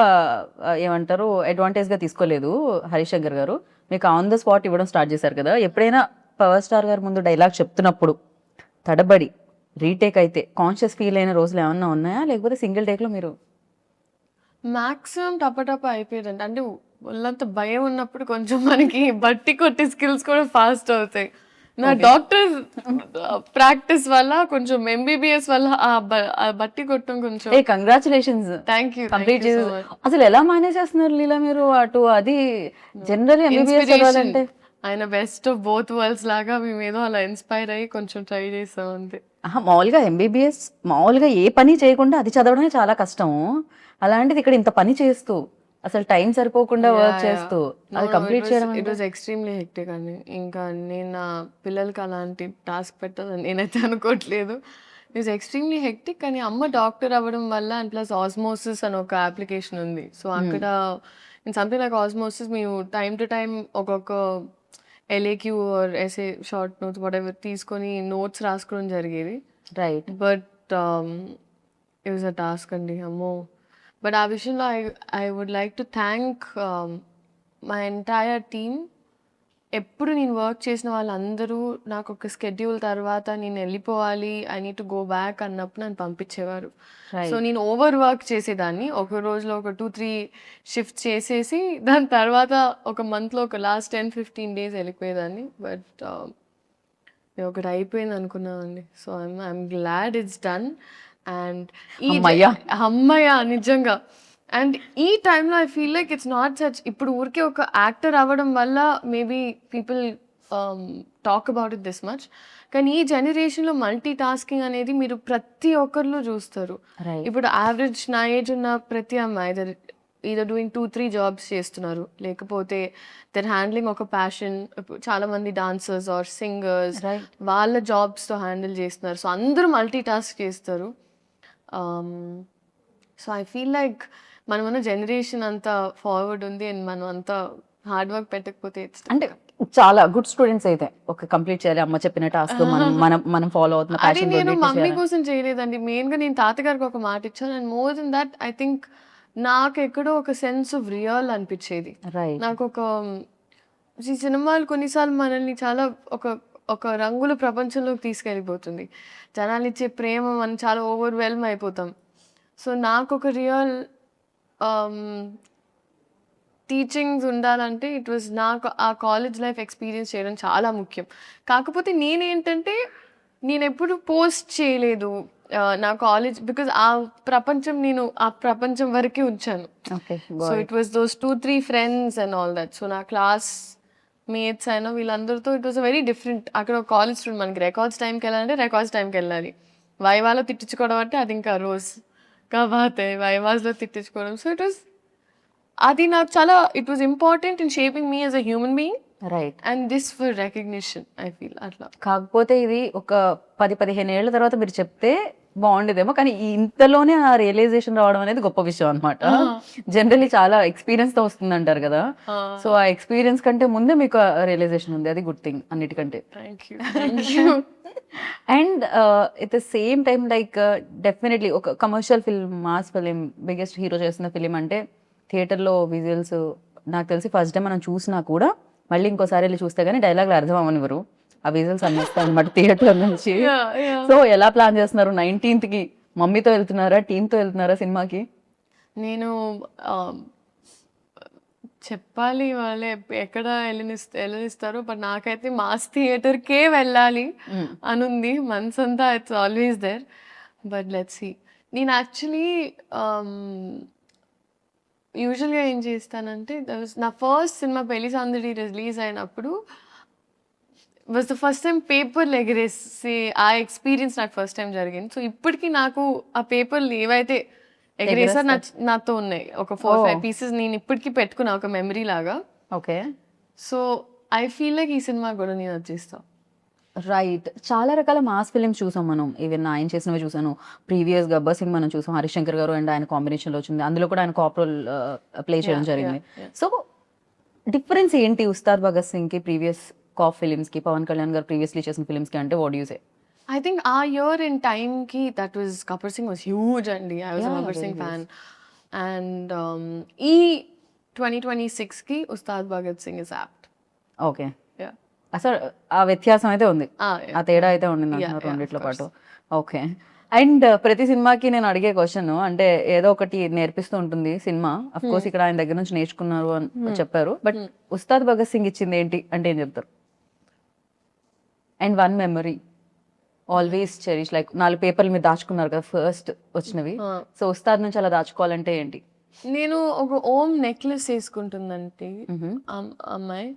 ఏమంటారు అడ్వాంటేజ్గా తీసుకోలేదు హరిశంకర్ గారు. మీకు ఆన్ ద స్పాట్ ఇవ్వడం స్టార్ట్ చేశారు కదా. ఎప్పుడైనా పవర్ స్టార్ గారు ముందు డైలాగ్ చెప్తున్నప్పుడు తడబడి రీటేక్ అయితే కాన్షియస్ ఫీల్ అయిన రోజులు ఏమన్నా ఉన్నాయా, లేకపోతే సింగిల్ టేక్లో మీరు? మ్యాక్సిమం టపటప అయిపోయేదండి. అంటే ఒళ్ళంత భయం ఉన్నప్పుడు కొంచెం మనకి బట్టి కొట్టే స్కిల్స్ కూడా ఫాస్ట్ అవుతాయి. నా డాక్టర్ ప్రాక్టీస్ వల్ల, కొంచెం MBBS వల్ల ఆ బట్టి కొట్టడం కొంచెం. కంగ్రాచులేషన్స్. Thank you. కంప్లీట్ చేసి అసలు ఎలా మేనేజ్ చేస్తున్నారు లీలా మీరు? అటు అది జనరల్ MBBS చదవాలంటే ఆయన బెస్ట్ ఆఫ్ బోత్ వరల్డ్స్ లాగా మేము ఏదో అలా ఇన్స్పైర్ అయ్యి కొంచెం ట్రై చేసాం అంతే. మామూలుగా MBBS మామూలుగా ఏ పని చేయకుండా అది చదవడమే చాలా కష్టం. అలాంటిది ఇక్కడ ఇంత పని చేస్తూ అసలు టైం సరిపోకుండా వర్క్ చేస్తూ అది కంప్లీట్ చేయడం ఇట్ వాజ్ ఎక్స్ట్రీమ్లీ హెక్టిక్ అండి. ఇంకా నేను నా పిల్లలకి అలాంటి టాస్క్ పెట్టాలని నేనైతే అనుకోవట్లేదు. It was extremely hectic. కానీ అమ్మ డాక్టర్ అవ్వడం వల్ల అండ్ ప్లస్ ఆస్మోసిస్ అని ఒక అప్లికేషన్ ఉంది. సో అక్కడ ఇన్ సంథింగ్ లైక్ ఆస్మోసిస్ మేము టైం టు టైం ఒక్కొక్క LAQ or SA short notes whatever తీసుకొని నోట్స్ రాసుకోవడం జరిగేది. Right. But it was a task అండి అమ్మో. బట్ ఆ విషయంలో I would like to thank my entire team. ఎప్పుడు నేను వర్క్ చేసిన వాళ్ళందరూ నాకు ఒక స్కెడ్యూల్ తర్వాత నేను వెళ్ళిపోవాలి, I need to go back అన్నప్పుడు నన్ను పంపించేవారు. సో నేను ఓవర్ వర్క్ చేసేదాన్ని. ఒక రోజులో ఒక 2-3 షిఫ్ట్ చేసేసి దాని తర్వాత ఒక మంత్లో ఒక లాస్ట్ 10-15 డేస్ వెళ్ళిపోయేదాన్ని. బట్ ఒకటి అయిపోయింది అనుకున్నానండి. So I'm glad it's done. And ఈ అమ్మయ్య నిజంగా. అండ్ ఈ టైంలో I feel like it's not such, ఇప్పుడు ఊరికే ఒక యాక్టర్ అవ్వడం వల్ల maybe people talk about it this much. కానీ ఈ జనరేషన్లో మల్టీ టాస్కింగ్ అనేది మీరు ప్రతి ఒక్కరిలో చూస్తారు. ఇప్పుడు యావరేజ్ నా ఏజ్ ఉన్న ప్రతి అమ్మాయి ఈదర్ డూయింగ్ 2-3 జాబ్స్ చేస్తున్నారు, లేకపోతే దర్ హ్యాండ్లింగ్ ఒక ప్యాషన్. చాలా మంది డాన్సర్స్ ఆర్ సింగర్స్ వాళ్ళ జాబ్స్తో హ్యాండిల్ చేస్తున్నారు. సో అందరూ మల్టీ టాస్క్ చేస్తారు. సో ఐ ఫీల్ లైక్ మనమన్న జనరేషన్ అంతా ఫార్వర్డ్ ఉంది అండ్ మనం అంతా హార్డ్ వర్క్ పెట్టకపోతే అంటే చాలా గుడ్ స్టూడెంట్స్ అయితే ఒక కంప్లీట్ చేయాలి అమ్మ చెప్పిన టాస్క్ మనం ఫాలో అవుతున్న అది నేను మమ్మీ కోసం చేయలేదండి. మెయిన్గా నేను తాతగారికి ఒక మాట ఇచ్చాను. And more than that I think నాకు ఎక్కడో ఒక సెన్స్ ఆఫ్ రియల్ అనిపించేది. నాకు ఒక ఈ సినిమాలు కొన్నిసార్లు మనల్ని చాలా ఒక రంగుల ప్రపంచంలోకి తీసుకెళ్ళిపోతుంది. జనాలు ఇచ్చే ప్రేమ మనం చాలా ఓవర్వెల్మ్ అయిపోతాం. సో నాకు ఒక రియల్ టీచింగ్స్ ఉండాలంటే ఇట్ వాజ్ నాకు ఆ కాలేజ్ లైఫ్ ఎక్స్పీరియన్స్ చేయడం చాలా ముఖ్యం. కాకపోతే నేనేంటంటే నేను ఎప్పుడు పోస్ట్ చేయలేదు నా కాలేజ్, బికాజ్ ఆ ప్రపంచం వరకే ఉంచాను. So it was those 2-3 friends and all that. So నా క్లాస్ మేట్స్ అయినా వీళ్ళందరితో it was a very different. అక్కడ ఒక కాలేజ్ స్టూడెంట్, మనకి రికార్డ్స్ టైంకి వెళ్ళాలంటే రికార్డ్స్ టైంకి వెళ్ళాలి. వైవాలో తిట్టించుకోవడం అంటే అది ఇంకా రోజు కాబట్టి వైవాస్లో తిట్టించుకోవడం. సో అది నాకు చాలా it was important in shaping me as a human being. Right. And this for recognition I feel అట్లా. కాకపోతే ఇది ఒక 10-15 ఏళ్ల తర్వాత మీరు చెప్తే బాగుండేదేమో, కానీ ఇంతలోనే ఆ రియలైజేషన్ రావడం అనేది గొప్ప విషయం అనమాట. జనరల్లీ చాలా ఎక్స్పీరియన్స్ తో వస్తుంది అంటారు కదా. సో ఆ ఎక్స్పీరియన్స్ కంటే ముందే మీకు రియలైజేషన్ ఉంది, అది గుడ్ థింగ్ అన్నిటికంటే. And at the same time like definitely ఒక commercial film, mass film, biggest hero చేస్తున్న ఫిలిం అంటే థియేటర్లో విజువల్స్ నాకు తెలిసి ఫస్ట్ టైం మనం చూసినా కూడా మళ్ళీ ఇంకోసారి వెళ్ళి చూస్తే కానీ డైలాగ్లు అర్థం అవ్వనివ్వరు, ఆ విజువల్స్ అనిపిస్తాయి అనమాట థియేటర్ నుంచి. సో ఎలా ప్లాన్ చేస్తున్నారు? 19th మమ్మీతో వెళ్తున్నారా, టీంతో వెళ్తున్నారా సినిమాకి? నేను చెప్పాలి వాళ్ళే ఎక్కడ వెళ్ళనిస్తారో, బట్ నాకైతే మాస్ థియేటర్కే వెళ్ళాలి అనుంది మనసంతా. It's always there. But let's see. నేను యాక్చువల్లీ యూజువల్గా ఏం చేస్తానంటే, నా ఫస్ట్ సినిమా పెళ్లి సందడి రిలీజ్ అయినప్పుడు వాజ్ ద ఫస్ట్ టైం పేపర్లు ఎగరేసి ఆ ఎక్స్పీరియన్స్ నాకు ఫస్ట్ టైం జరిగింది. సో ఇప్పటికీ నాకు ఆ పేపర్లు ఏవైతే ఎగరేసారు నాతో ఉన్నాయి, ఒక 4-5 పీసెస్ నేను ఇప్పటికీ పెట్టుకున్నా ఒక మెమరీ లాగా. Okay. So I feel like ఈ సినిమా కూడా నేను వచ్చేస్తాను. రైట్. చాలా రకాల మాస్ ఫిలిమ్స్ చూసాం మనం. ఈవెన్ ఆయన చేసినవి చూసాను. ప్రీవియస్ గబ్బర్ సింగ్ మనం చూసాం, హరిశంకర్ గారు అండ్ ఆయన కాంబినేషన్లో వచ్చింది. అందులో కూడా ఆయన కాప్ రోల్ ప్లే చేయడం జరిగింది. సో డిఫరెన్స్ ఏంటి ఉస్తాద్ భగత్ సింగ్కి ప్రీవియస్ కాప్ ఫిలిమ్స్కి, పవన్ కళ్యాణ్ గారు ప్రీవియస్లీ చేసిన ఫిలిమ్స్కి అంటే what you say? I think our year in time ki that was Gabbar Singh was huge and I was a Gabbar Singh fan. And 2026 ki Ustad Bhagat Singh is apt. Okay. Yeah. అసలు ఆ వ్యత్యాసం అయితే ఉంది, ఆ తేడా అయితే ఉండింది అంటున్నారు రెండిట్లో పాటు. ఓకే. అండ్ ప్రతి సినిమాకి నేను అడిగే క్వశ్చన్, అంటే ఏదో ఒకటి నేర్పిస్తూ ఉంటుంది సినిమా. అఫ్ కోర్స్ ఇక్కడ ఆయన దగ్గర నుంచి నేర్చుకున్నారు అని చెప్పారు, బట్ ఉస్తాద్ భగత్ సింగ్ ఇచ్చింది ఏంటి అంటే ఏం చెప్తారు? And one memory always cherish, like 4 పేపర్లు మీరు దాచుకున్నారు కదా ఫస్ట్ వచ్చినవి. సో ఉస్తాద్ నుంచి అలా దాచుకోవాలంటే ఏంటి? నేను ఒక ఓం నెక్లెస్ వేసుకుంటుందంటే అమ్మాయి.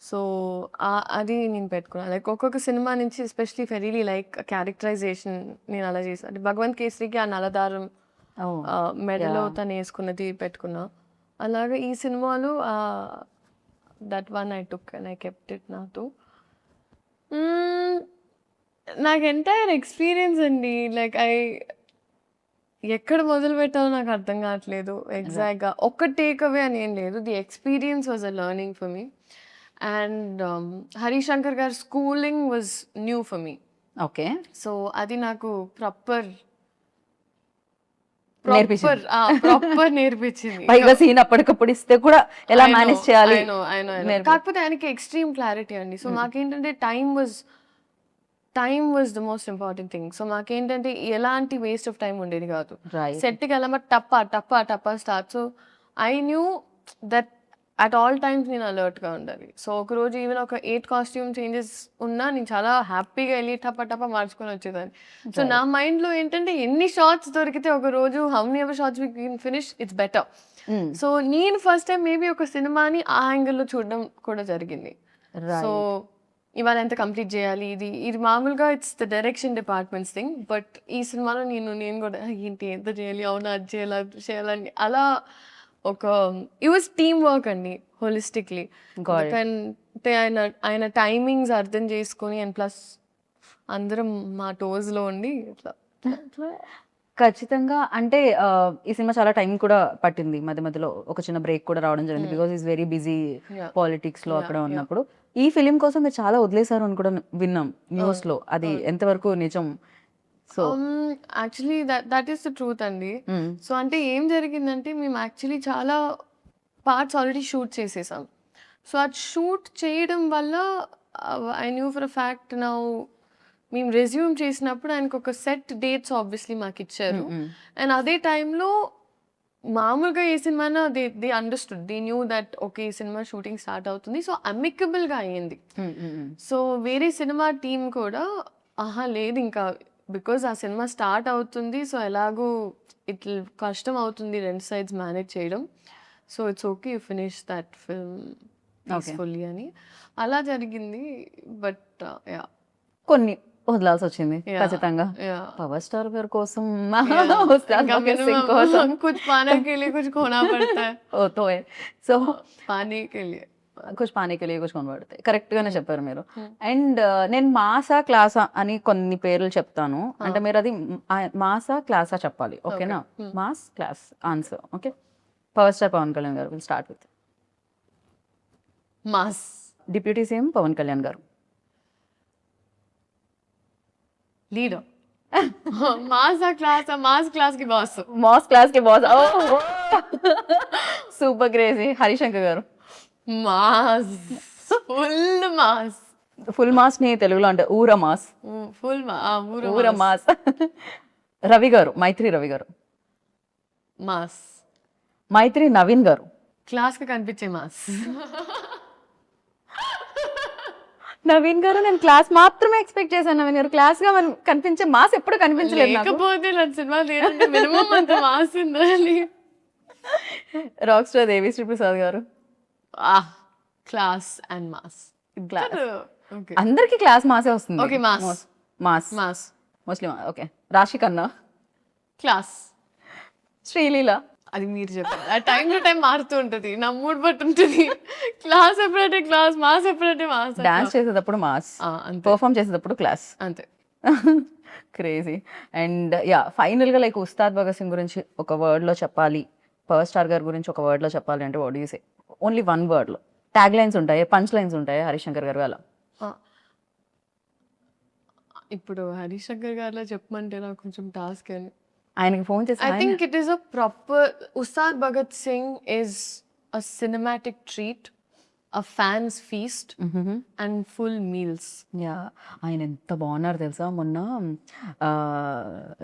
సో అది నేను పెట్టుకున్నాను. లైక్ ఒక్కొక్క సినిమా నుంచి ఎస్పెషలీ ఫెరీలీ లైక్ క్యారెక్టరైజేషన్ నేను అలా చేశాను. భగవంత్ కేసరికి ఆ నలదారం మెడలో తను వేసుకున్నది పెట్టుకున్నా. అలాగా ఈ సినిమాలో that one I took and I kept it నాతో. నాకు ఎంటైర్ ఎక్స్పీరియన్స్ అండి, లైక్ ఎక్కడ మొదలు పెట్టాలో నాకు అర్థం కావట్లేదు ఎగ్జాక్ట్గా. ఒక్క టేక్ అవే అని ఏం లేదు, the experience was a learning for me. And Harishankar గారి schooling was new for me. Okay, so అది నాకు ప్రాపర్ నేర్పించింది. ప్రాపర్ నేర్పించింది. పైగా సీన్ అప్పటికప్పుడు ఇస్తే కూడా ఎలా I know, మేనేజ్ చేయాలి. I know. కాకపోతే ఆయనకి ఎక్స్ట్రీమ్ క్లారిటీ అండి. సో మాకేంటంటే time was the most important thing. So మాకేంటంటే ఎలాంటి వేస్ట్ ఆఫ్ టైం ఉండేది కాదు. Right. సెట్కి వెళ్ళమా టప్ప start. So I knew that at all times నేను అలర్ట్గా ఉండాలి. సో ఒకరోజు ఈవెన్ ఒక 8 కాస్ట్యూమ్ చేంజెస్ ఉన్నా నేను చాలా హ్యాపీగా వెళ్ళి టప్ప మార్చుకొని వచ్చేదాన్ని. సో నా మైండ్లో ఏంటంటే ఎన్ని షార్ట్స్ దొరికితే ఒక రోజు how many ever shorts we can finish, it's better. So నేను ఫస్ట్ టైం మేబీ ఒక సినిమాని ఆ యాంగిల్లో చూడడం కూడా జరిగింది. సో ఇవాళ ఎంత కంప్లీట్ చేయాలి, ఇది మామూలుగా it's the direction departments thing. But ఈ సినిమాలో నేను కూడా ఏంటి ఎంత చేయాలి, అవునా అది చేయాలని అలా ఒక ఇట్ వాజ్ టీమ్ వర్క్ అండి హోలిస్టిక్లీ. అంటే ఆయన టైమింగ్స్ అర్థం చేసుకొని అండ్ ప్లస్ అందరం మా టోస్లో ఉండి ఇట్లా. ఖచ్చితంగా. అంటే ఈ సినిమా చాలా టైం కూడా పట్టింది, మధ్య మధ్యలో ఒక చిన్న బ్రేక్ కూడా రావడం జరిగింది, because is very busy politics లో అక్కడ ఉన్నప్పుడు. ఈ ఫిలిం కోసం మీరు చాలా వదిలేశారు అని కూడా విన్నాం న్యూస్ లో, అది ఎంతవరకు నిజం? So actually that is the truth అండి. సో అంటే ఏం జరిగిందంటే మేము యాక్చువల్లీ చాలా పార్ట్స్ ఆల్రెడీ షూట్ చేసేసాం. సో అది షూట్ చేయడం వల్ల I knew for a fact now మేము రెజ్యూమ్ చేసినప్పుడు ఆయనకు ఒక సెట్ డేట్స్ ఆబ్వియస్లీ మాకు ఇచ్చారు. అండ్ అదే టైంలో మామూలుగా ఏ సినిమా they understood, they knew that okay ఈ సినిమా షూటింగ్ స్టార్ట్ అవుతుంది. సో అమికబుల్గా అయ్యింది. సో వేరే సినిమా టీం కూడా లేదు ఇంకా బికాజ్ ఆ సినిమా స్టార్ట్ అవుతుంది, సో ఎలాగో ఇట్లా కష్టం అవుతుంది రెండు సైడ్స్ మేనేజ్ చేయడం. So it's okay you finish that film peacefully అని అలా జరిగింది. బట్ కొన్ని వదలాల్సి వచ్చింది ఖచ్చితంగా. పవర్ స్టార్ గారి కోసం कुछ पाने के लिए कुछ खोना पड़ता है. तो है. సో पाने के लिए కుछ పానీ కే లియే కుछ కొన పడతాయి. కరెక్ట్ గానే చెప్పారు మీరు. అండ్ నేను మాసా క్లాసా అని కొన్ని పేర్లు చెప్తాను, అంటే మీరు అది మాసా క్లాసా చెప్పాలి, ఓకేనా? Mass class answer. Okay, power star Pawan Kalyan గారు. Will start with mass. Deputy CM Pawan Kalyan గారు. లీడర్. మాస్ క్లాస్ కి బాస్. మాస్ క్లాస్ కి బాస్. Super crazy. హరిశంకర్ గారు. మాస్, ఫుల్ మాస్ ని తెలుగులో అంటే ఊర మాస్. ఊర మాస్. రవి గారు, మైత్రి రవి గారు. మాస్. మైత్రి నవీన్ గారు. క్లాస్ కి కనిపించే మాస్. నవీన్ గారు నేను క్లాస్ మాత్రమే ఎక్స్పెక్ట్ చేశాను. నవీన్ గారు క్లాస్ గా కనిపించే మాస్ ఎప్పుడు కనిపించలేదు. లేకపోతే సినిమా మినిమం అంత మాస్ ఉండాలి. రాక్ స్టార్ దేవిశ్రీ ప్రసాద్ గారు. Class and mass. క్లాస్ అందరికి క్లాస్ మాసే వస్తుంది. Okay, mass mass mass mostly. Okay, రాశి ఖన్నా. క్లాస్. శ్రీలీల. అది మీరు చెప్పారు, ఆ టైం టు టైం మారుతూ ఉంటుంది, నా మూడ్ బట్టి ఉంటుంది. క్లాస్ ఎప్పుడంటే క్లాస్, మాస్ ఎప్పుడంటే మాస్. డాన్స్ చేసేటప్పుడు మాస్, పర్ఫామ్ చేసేటప్పుడు క్లాస్, అంతే. క్రేజీ. అండ్ ఫైనల్గా లైక్ ఉస్తాద్ భగత్ సింగ్ గురించి ఒక వర్డ్లో చెప్పాలి, పవర్ స్టార్ గారి గురించి ఒక వర్డ్లో చెప్పాలి అంటే what you say? Only one వర్డ్లో. ట్యాగ్ లైన్స్ ఉంటాయి, పంచ్ లైన్స్ ఉంటాయి హరిశంకర్ గారు అలా. ఇప్పుడు హరిశంకర్ గారిలో చెప్పమంటే నాకు కొంచెం టాస్క్ అని. ఆయనకి ఫోన్ చేసి I think it is a proper Ustad Bhagat Singh is a cinematic treat, a fan's feast and full meals. ఆయన ఎంత బాగున్నారు తెలుసా? మొన్న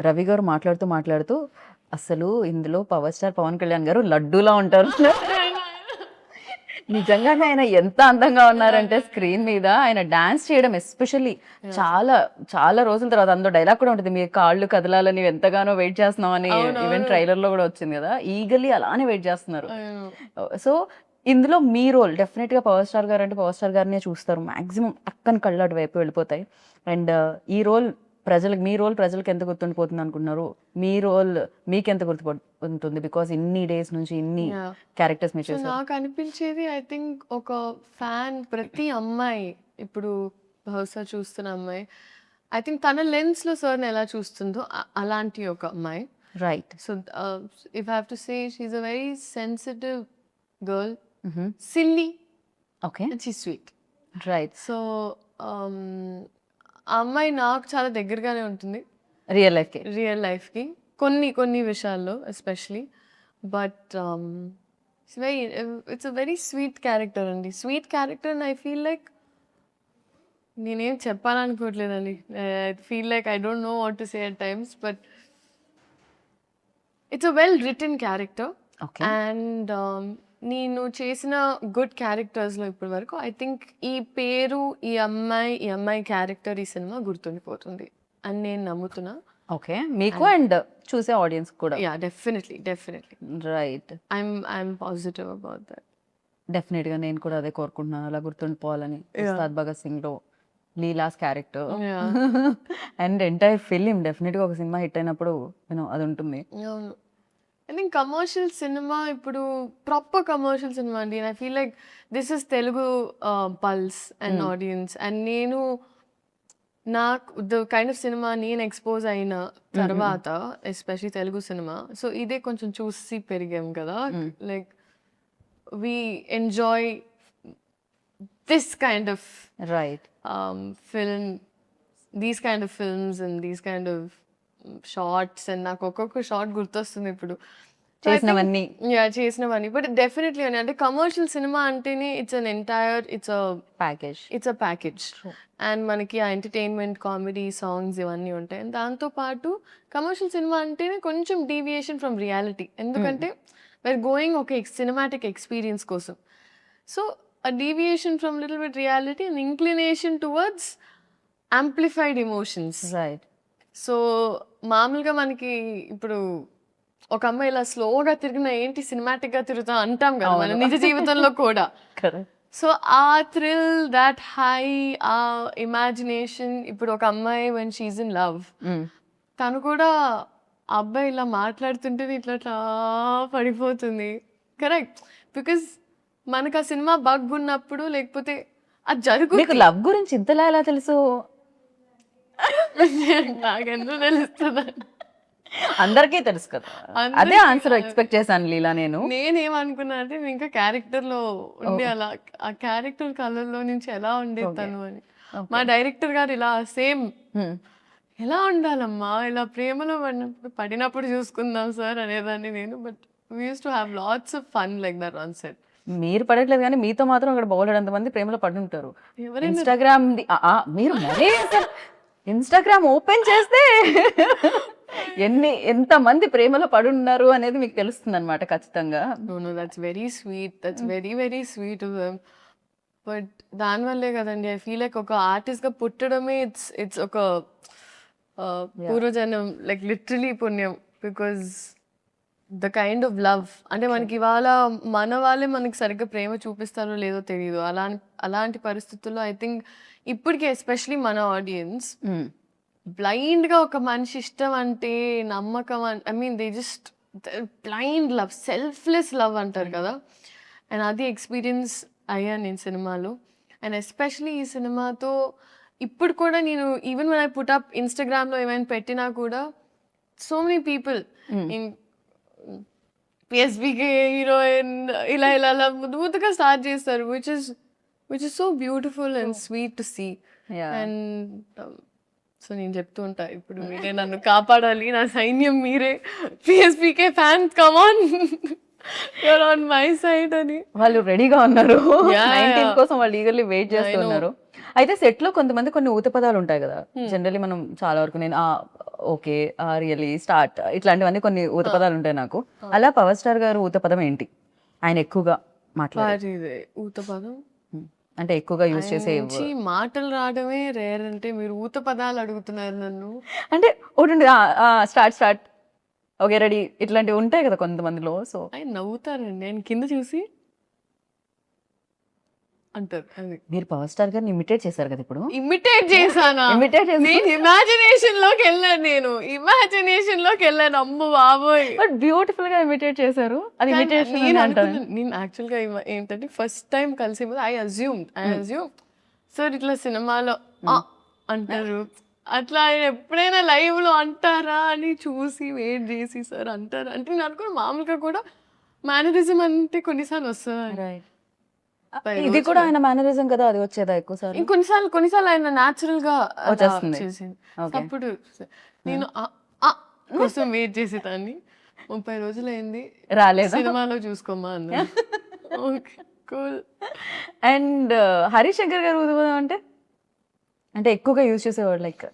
రవి గారు మాట్లాడుతూ అసలు ఇందులో పవర్ స్టార్ పవన్ కళ్యాణ్ గారు లడ్డూలా ఉంటారు. నిజంగానే ఆయన ఎంత అందంగా ఉన్నారంటే స్క్రీన్ మీద ఆయన డాన్స్ చేయడం ఎస్పెషల్లీ చాలా చాలా రోజుల తర్వాత. అందులో డైలాగ్ కూడా ఉంటుంది, మీ కాళ్ళు కదలాలని ఎంతగానో వెయిట్ చేస్తున్నాం అని. ఈవెన్ ట్రైలర్ లో కూడా వచ్చింది కదా, ఈగల్లీ అలానే వెయిట్ చేస్తున్నారు. సో ఇందులో మీ రోల్ డెఫినెట్ గా పవర్ స్టార్ గారు అంటే పవర్ స్టార్ గారినే చూస్తారు మాక్సిమం, అక్కని కళ్ళు అటు వైపు వెళ్ళిపోతాయి. అండ్ ఈ రోల్ ప్రజలకు మీ రోల్ ప్రజలకు ఎంత గుర్తుండిపోతుంది అనుకుంటున్నారు? మీ రోల్ మీకు ఎంత గుర్తుపడుతుంది? బికాస్ ఇన్ని డేస్ నుంచి ఇన్ని Yeah. క్యారెక్టర్స్ మీరు సో చేశారు. నాకు అనిపించేది ఐ థింక్ ఒక ఫ్యాన్ ప్రతి అమ్మాయి ఇప్పుడు బహుశా చూస్తున్న అమ్మాయి ఐ థింక్ తన లెన్స్లో సార్ని ఎలా చూస్తుందో అలాంటి ఒక అమ్మాయి. Right. So if have to say she a very sensitive girl, silly okay. And she sweet. Right. So ఆ అమ్మాయి నాకు చాలా దగ్గరగానే ఉంటుంది రియల్ లైఫ్కి. రియల్ లైఫ్కి కొన్ని విషయాల్లో especially. But it's a very sweet character అండి. Sweet character and I feel like నేనేం చెప్పాలనుకోవట్లేదండి. I feel like I don't know what to say at times, but it's a well written character. Okay. And నేను చేసిన good క్యారెక్టర్స్లో ఇప్పటి వరకు I think ఈ పేరు, ఈ అమ్మాయి క్యారెక్టర్ ఈ సినిమా గుర్తుండిపోతుంది అని నేను నమ్ముతున్నా. ఓకే. మీకు అండ్ చూసే ఆడియన్స్ కూడా. Yeah, definitely. Right. I'm positive about that. Definite గా నేను కూడా అదే కోరుకుంటున్నాను, అలా గుర్తుండిపోవాలని. ఉస్తాద్ భగత్ సింగ్ లో Leela's character and entire film definite గా ఒక సినిమా హిట్ అయినప్పుడు అది ఉంటుంది. అవును. ఐ థింక్ కమర్షియల్ సినిమా ఇప్పుడు ప్రాపర్ కమర్షియల్ సినిమా అండి. I feel like this is Telugu pulse and audience. And నేను నాకు ద కైండ్ ఆఫ్ సినిమా నేను ఎక్స్పోజ్ అయిన తర్వాత ఎస్పెషలీ తెలుగు సినిమా, సో ఇదే కొంచెం చూసి పెరిగాం కదా. Like we enjoy this kind of right. Film, these kind of films and these kind of shorts. And నాకు ఒక్కొక్క షార్ట్ గుర్తొస్తుంది ఇప్పుడు చేసినవన్నీ. చేసినవన్నీ. బట్ డెఫినెట్లీ అని అంటే కమర్షియల్ సినిమా అంటేనే ఇట్స్ అ ప్యాకేజ్. అండ్ మనకి ఆ ఎంటర్టైన్మెంట్, కామెడీ, సాంగ్స్ ఇవన్నీ ఉంటాయి. అండ్ దాంతోపాటు కమర్షియల్ సినిమా అంటేనే కొంచెం డీవియేషన్ ఫ్రమ్ రియాలిటీ. ఎందుకంటే we're గోయింగ్ ఒక సినిమాటిక్ ఎక్స్పీరియన్స్ కోసం. So a deviation from little bit reality and inclination towards amplified emotions. Right. So మామూలుగా మనకి ఇప్పుడు ఒక అమ్మాయి ఇలా స్లోగా తిరిగినా ఏంటి సినిమాటిక్ గా తిరుగుతాం అంటాం కదా మన నిజ జీవితంలో కూడా. కరెక్ట్. సో ఆ థ్రిల్, దాట్ హై, ఆ ఇమాజినేషన్. ఇప్పుడు ఒక అమ్మాయి when she's in love, తను కూడా ఆ అబ్బాయి ఇలా మాట్లాడుతుంటే ఇట్లా పడిపోతుంది. కరెక్ట్. బికాస్ మనకు ఆ సినిమా బగ్ ఉన్నప్పుడు లేకపోతే అది జరుగుతుంది. మీకు లవ్ గురించి ఇంతలా ఎలా తెలుసు? నాకెందుకు తెలుస్తుంది? అందరికీ తెలుసు కదా. అదే ఆన్సర్ ఎక్స్పెక్ట్ చేశాను లీలా. నేనేమనుకున్నా అంటే నేను ఇంకా క్యారెక్టర్ లో ఉండి అలా ఆ క్యారెక్టర్ కలర్లో నుంచి ఎలా ఉండేది తను అని. మా డైరెక్టర్ గారు ఇలా సేమ్ ఎలా ఉండాలమ్మా, ఇలా ప్రేమలో పడినప్పుడు చూసుకుందాం సార్ అనేదాన్ని నేను. But we use to have lots of fun like that on set. మీరు పడట్లేదు కానీ మీతో మాత్రం అక్కడ బౌలెడంత మంది ప్రేమలో పడి ఉంటారు. ఇన్స్టాగ్రామ్ మీరు మరీ ఇన్స్టాగ్రామ్ ఓపెన్ చేస్తే ఎంత మంది ప్రేమలో పడి ఉన్నారు అనేది మీకు తెలుస్తుంది అనమాట ఖచ్చితంగా. No that's very sweet. That's very very sweet. But దానివల్లే కదండి ఐ ఫీల్ లైక్ ఒక ఆర్టిస్ట్ గా పుట్టడమే ఇట్స్ ఒక పూర్వజన్మ, లైక్ లిటరలీ పుణ్యం. Because the kind of love అంటే మనకి ఇవాళ మన వాళ్ళే మనకి సరిగ్గా ప్రేమ చూపిస్తారో లేదో తెలియదు. అలాంటి పరిస్థితుల్లో ఐ థింక్ ఇప్పటికే ఎస్పెషలీ మన ఆడియన్స్ బ్లైండ్ గా ఒక మనిషి ఇష్టం అంటే నమ్మకం, I mean they just blind love, selfless love అంటారు కదా. అండ్ అది ఎక్స్పీరియన్స్ అయ్యాను నేను సినిమాలో. అండ్ ఎస్పెషలీ ఈ సినిమాతో ఇప్పుడు కూడా నేను even when I put up ఇన్స్టాగ్రామ్లో ఏమైనా పెట్టినా కూడా so many people PSBK heroine ఇలా ఇలా ఇలా ముద్దుగా స్టార్ట్ చేస్తారు, which is so beautiful and sweet to see. And so నేను చెప్తూ ఉంటా ఇప్పుడు మీరే నన్ను కాపాడాలి, నా సైన్యం మీరే, PSBK fans come on, you're on my side అని. వాళ్ళు రెడీగా ఉన్నారు 19 కోసం, వాళ్ళు ఈగర్లీ వెయిట్ చేస్తున్నారు. అయితే సెట్ లో కొంతమంది కొన్ని ఊత పదాలు ఉంటాయి కదా జనరల్లీ, మనం చాలా వరకు నేను ఓకే రియలీ స్టార్ట్ ఇట్లాంటివన్నీ కొన్ని ఊత పదాలు ఉంటాయి నాకు. అలా పవర్ స్టార్ గారు ఊత పదం ఏంటి ఆయన ఎక్కువగా మాట్లాడే ఊత పదం అంటే ఎక్కువగా యూజ్ చేసే మాటలు రావడమే రేర్. అంటే మీరు ఊత పదాలు అడుగుతున్నారు నన్ను అంటే ఒకటి స్టార్ట్ ఓకే రెడీ ఇట్లాంటివి ఉంటాయి కదా కొంతమందిలో. సో ఆయన నవ్వుతారండి, ఆయన కింద చూసి అంటారు. అది మీరు పవర్ స్టార్ గారిని ఇమిటేట్ చేశారు కదా ఇప్పుడు. ఇమిటేట్ చేశానా? ఇమిటేట్ చేసి నేను ఇమాజినేషన్ లోకి వెళ్ళాను. అమ్మ బాబోయ్! బట్ బ్యూటిఫుల్ గా ఇమిటేట్ చేశారు. అది ఇమిటేషన్ నేను అంటారు. అనుకున్నాను, నేను యాక్చువల్గా ఏంటంటే ఫస్ట్ టైం కలిసే ముందు ఐ అజ్యూమ్ సార్ ఇట్లా సినిమాలో అంటారు, అట్లా ఆయన ఎప్పుడైనా లైవ్ లో అంటారా అని చూసి వెయిట్ చేసి సార్ అంటారా అంటే నేను అనుకున్న మామూలుగా కూడా మేనరిజం అంటే కొన్నిసార్లు వస్తుంది. రైట్. ఇది కూడా ఆయన మేనరిజం కదా, అది వచ్చేదా ఎక్కువ సార్లు? కొన్నిసార్లు ఆయన న్యాచురల్ గా అలా వచ్చేస్తుంది. చేసింది. Okay. అప్పుడు నేను కోసం వెయిట్ చేసేదాన్ని. 30 రోజులు అయింది, రాలేదా? సినిమాలో చూసుకోమా అన్న. Okay cool. అండ్ హరిశంకర్ గారు ఊదుబోదాం అంటే ఎక్కువగా యూజ్ చేసేవాడు. లైక్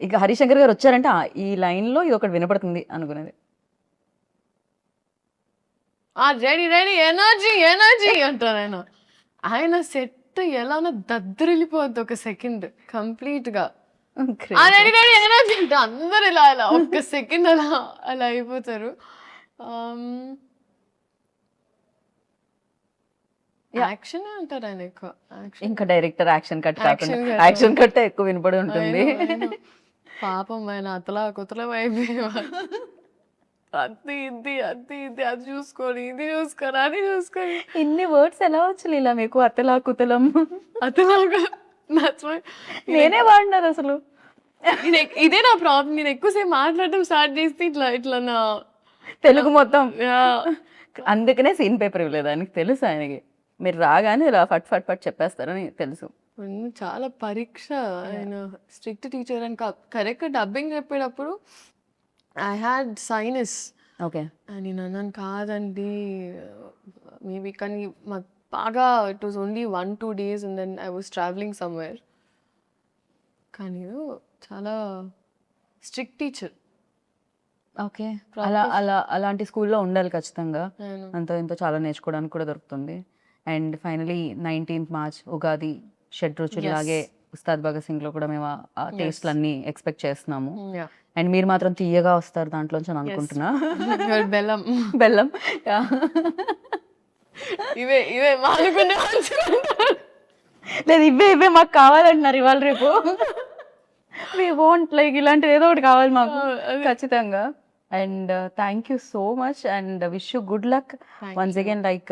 ఇక హరిశంకర్ గారు వచ్చారంటే ఈ లైన్ లో ఇది ఒకటి వినపడుతుంది అనుకునేది. రెడీ రెడీ ఎనర్జీ అంటారు ఆయన. ఆయన సెట్ ఎలా ఉన్నా దద్దరిల్లిపోద్ది ఒక సెకండ్ కంప్లీట్ గా. రెడీ రెడీ ఎనర్జీ అంటే అందరు ఇలా ఒక్క సెకండ్ అలా అయిపోతారు. యాక్షన్ అంటారు ఆయన ఎక్కువ. ఇంకా డైరెక్టర్ యాక్షన్ కట్ కాకుండా Action cut. యాక్షన్ కట్ ఎక్కువ వినపడి ఉంటుంది. పాపం ఆయన అతలా కుతలం అయిపోయేవారు. అది చూసుకొని ఇది చూసుకొని అది చూసుకొని ఇన్ని వర్డ్స్ ఎలా వచ్చాయి ఇలా మీకు? అతలా కుతలం అతలాగా నేనే వాడినారు అసలు. ఇదే నా ప్రాబ్లం. నేను ఎక్కువసేపు మాట్లాడడం స్టార్ట్ చేస్తే ఇట్లా నా తెలుగు మొత్తం. అందుకనే సీన్ పేపర్ ఇవ్వలేదు ఆయనకి తెలుసు. ఆయనకి మీరు రాగానే ఇలా ఫట్ ఫట్ ఫట్ చెప్పేస్తారని తెలుసు. చాలా పరీక్ష. ఆయన స్ట్రిక్ట్ టీచర్ అని కరెక్ట్ డబ్బింగ్ చెప్పేటప్పుడు ఐ హ్యాడ్ సైనస్ ఓకే. అని నన్ను కాదండి మేబీ, కానీ మాకు బాగా it was only 1-2 days and then I was travelling somewhere. కానీ చాలా స్ట్రిక్ట్ టీచర్. ఓకే. అలాంటి స్కూల్లో ఉండాలి ఖచ్చితంగా. అంతో ఇంతో చాలా నేర్చుకోవడానికి కూడా దొరుకుతుంది. And finally 19th March Ugadi షడ్రుచుల్లాగే ఉస్తాద్ భగత్ సింగ్ లో కూడా మేము ఆ టేస్ట్లు అన్ని ఎక్స్పెక్ట్ చేస్తున్నాము. అండ్ మీరు మాత్రం తీయగా వస్తారు దాంట్లోంచి అని అనుకుంటున్నా. బెల్లం బెల్లం ఇవే మానుకునే లేదు, ఇవే మాకు కావాలంటున్నారు ఇవాళ రేపు. వి వాంట్ లైక్ ఇలాంటిది ఏదో ఒకటి కావాలి మాకు ఖచ్చితంగా. And thank you so much and wish you good luck once again. Like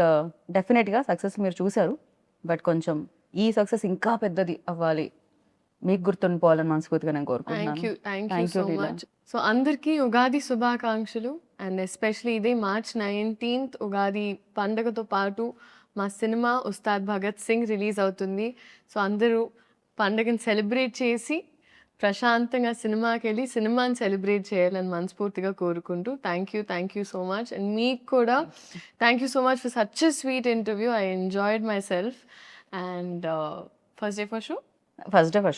డెఫినెట్గా సక్సెస్ మీరు చూసారు, బట్ కొంచెం ఈ సక్సెస్ ఇంకా పెద్దది అవ్వాలి, మీకు గుర్తుండిపోవాలని మనస్ఫూర్తిగా నేను కోరుకుంటున్నాను. Thank you so much. So అందరికీ ఉగాది శుభాకాంక్షలు. అండ్ ఎస్పెషలీ ఇదే March 19th ఉగాది పండుగతో పాటు మా సినిమా ఉస్తాద్ భగత్ సింగ్ రిలీజ్ అవుతుంది. సో అందరూ పండుగను సెలబ్రేట్ చేసి ప్రశాంతంగా సినిమాకి వెళ్ళి సినిమాని సెలబ్రేట్ చేయాలని మనస్ఫూర్తిగా కోరుకుంటూ thank you so much. And మీకు కూడా thank you so much for such a sweet interview. I enjoyed my self. And first day for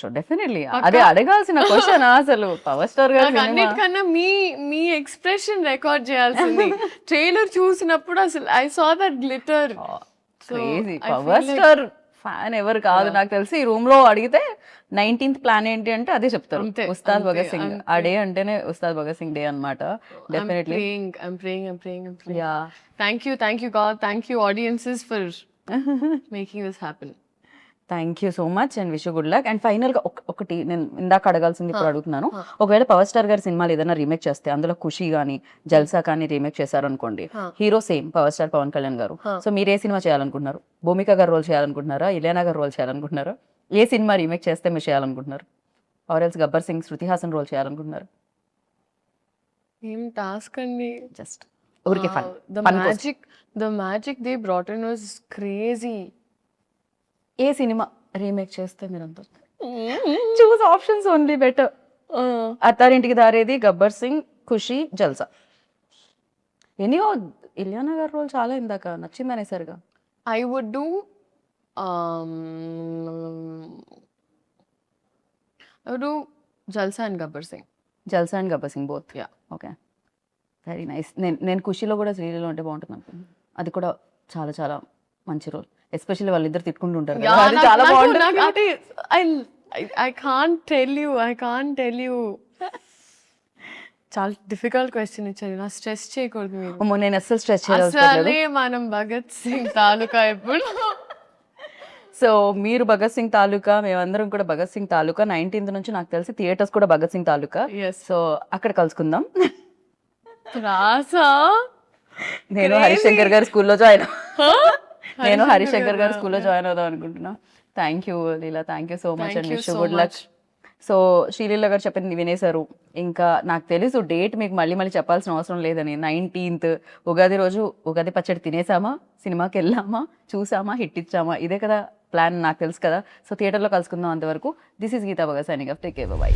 show definitely అదే అడగాల్సిన క్వశ్చన్ అసలు. పవర్ స్టార్ గారు అన్నిటికన్నా మీ ఎక్స్ప్రెషన్ రికార్డ్ చేయాల్సింది. ట్రైలర్ చూసినప్పుడు అసలు I saw that glitter. Power star fan ఎవరు కాదు నాకు తెలిసి. ఈ రూమ్ లో అడిగితే 19th ప్లాన్ ఏంటి అంటే అదే చెప్తారు, ఉస్తాద్ భగత్ సింగ్. ఆ డే అంటేనే ఉస్తాద్ భగత్ సింగ్ డే అన్నమాట. Definitely thank you God, thank you audiences for making this happen. Thank you so much and wish you good luck. And final గా ఒకటి నేను ఇందాక అడగాల్సింది ఇప్పుడు అడుగుతున్నాను. ఒకవేళ పవర్ స్టార్ గారి సినిమాలు ఏదైనా రీమేక్ చేస్తే, అందులో ఖుషి కానీ జల్సా కానీ రీమేక్ చేశారు అనుకోండి, hero same power star Pawan Kalyan garu, so మీరు ఏ సినిమా చేయాలనుకుంటున్నారు? భూమిక గారు రోల్ చేయాలనుకుంటున్నారా? ఇలియానా గారు రోల్ చేయాలనుకుంటున్నారా? ఏ సినిమా రీమేక్ చేస్తే మీరు చేయాలనుకుంటున్నారు? Or else Gabbar Singh, Shruti Haasan role చేయాలనుకుంటున్నారు? ఏం టాస్క్ అండి. జస్ట్ ఊరికే fun. The magic they brought in was crazy. ఏ సినిమా రీమేక్ చేస్తే మీరు అంత choose options only better. Attarintiki Daredi, Gabbar Singh, Kushi, Jalsa. Anyhow Ileana gari role చాలా ఇందాక నచ్చింది అనేసరిగా. I would do Jalsa and Gabbar Singh. Jalsa and Gabbar Singh both. Yeah. Okay, very nice. నేను ఖుషిలో కూడా శ్రీలీలో ఉంటే బాగుంటుంది అనుకుంటున్నాను. అది కూడా చాలా చాలా మంచి రోల్. ఎస్పెషల్లీ వాళ్ళిద్దరు తిట్టుకుంటూ ఉంటారు కదా, అది చాలా బాగుంటుంది. I can't tell you. చాలా డిఫికల్ట్ క్వశ్చన్ ఇచ్చారు. ఇలా స్ట్రెస్ చేయకూడదు మీరు. అమ్మో, నేను అస్సలు స్ట్రెస్ చేయలేదు. అసలే మనం భగత్ సింగ్ తాలూకా ఎప్పుడు. సో మీరు భగత్ సింగ్ తాలూకా, మేమందరం కూడా భగత్ సింగ్ తాలూకా. 19th నుంచి నాకు తెలిసి థియేటర్స్ కూడా భగత్ సింగ్ తాలూకా. ఎస్ సో అక్కడ కలుసుకుందాం. రాసా నేను హరిశంకర్ గారి స్కూల్లో జాయిన్ నేను హరిశంకర్ గారి స్కూల్లో జాయిన్ అవుదాం అనుకుంటున్నా. Thank you Leela, thank you so much and wish good luck. So Sreeleela గారు చెప్పింది వినేశారు. ఇంకా నాకు తెలుసు డేట్ మీకు మళ్ళీ మళ్ళీ చెప్పాల్సిన అవసరం లేదని. 19th ఉగాది రోజు ఉగాది పచ్చడి తినేసామా, సినిమాకి వెళ్ళామా, చూసామా, హిట్ ఇచ్చామా, ఇదే కదా ప్లాన్, నాకు తెలుసు కదా. సో థియేటర్లో కలుసుకుందాం. అంతవరకు this is Geetha Bhagat signing off. Take care, by.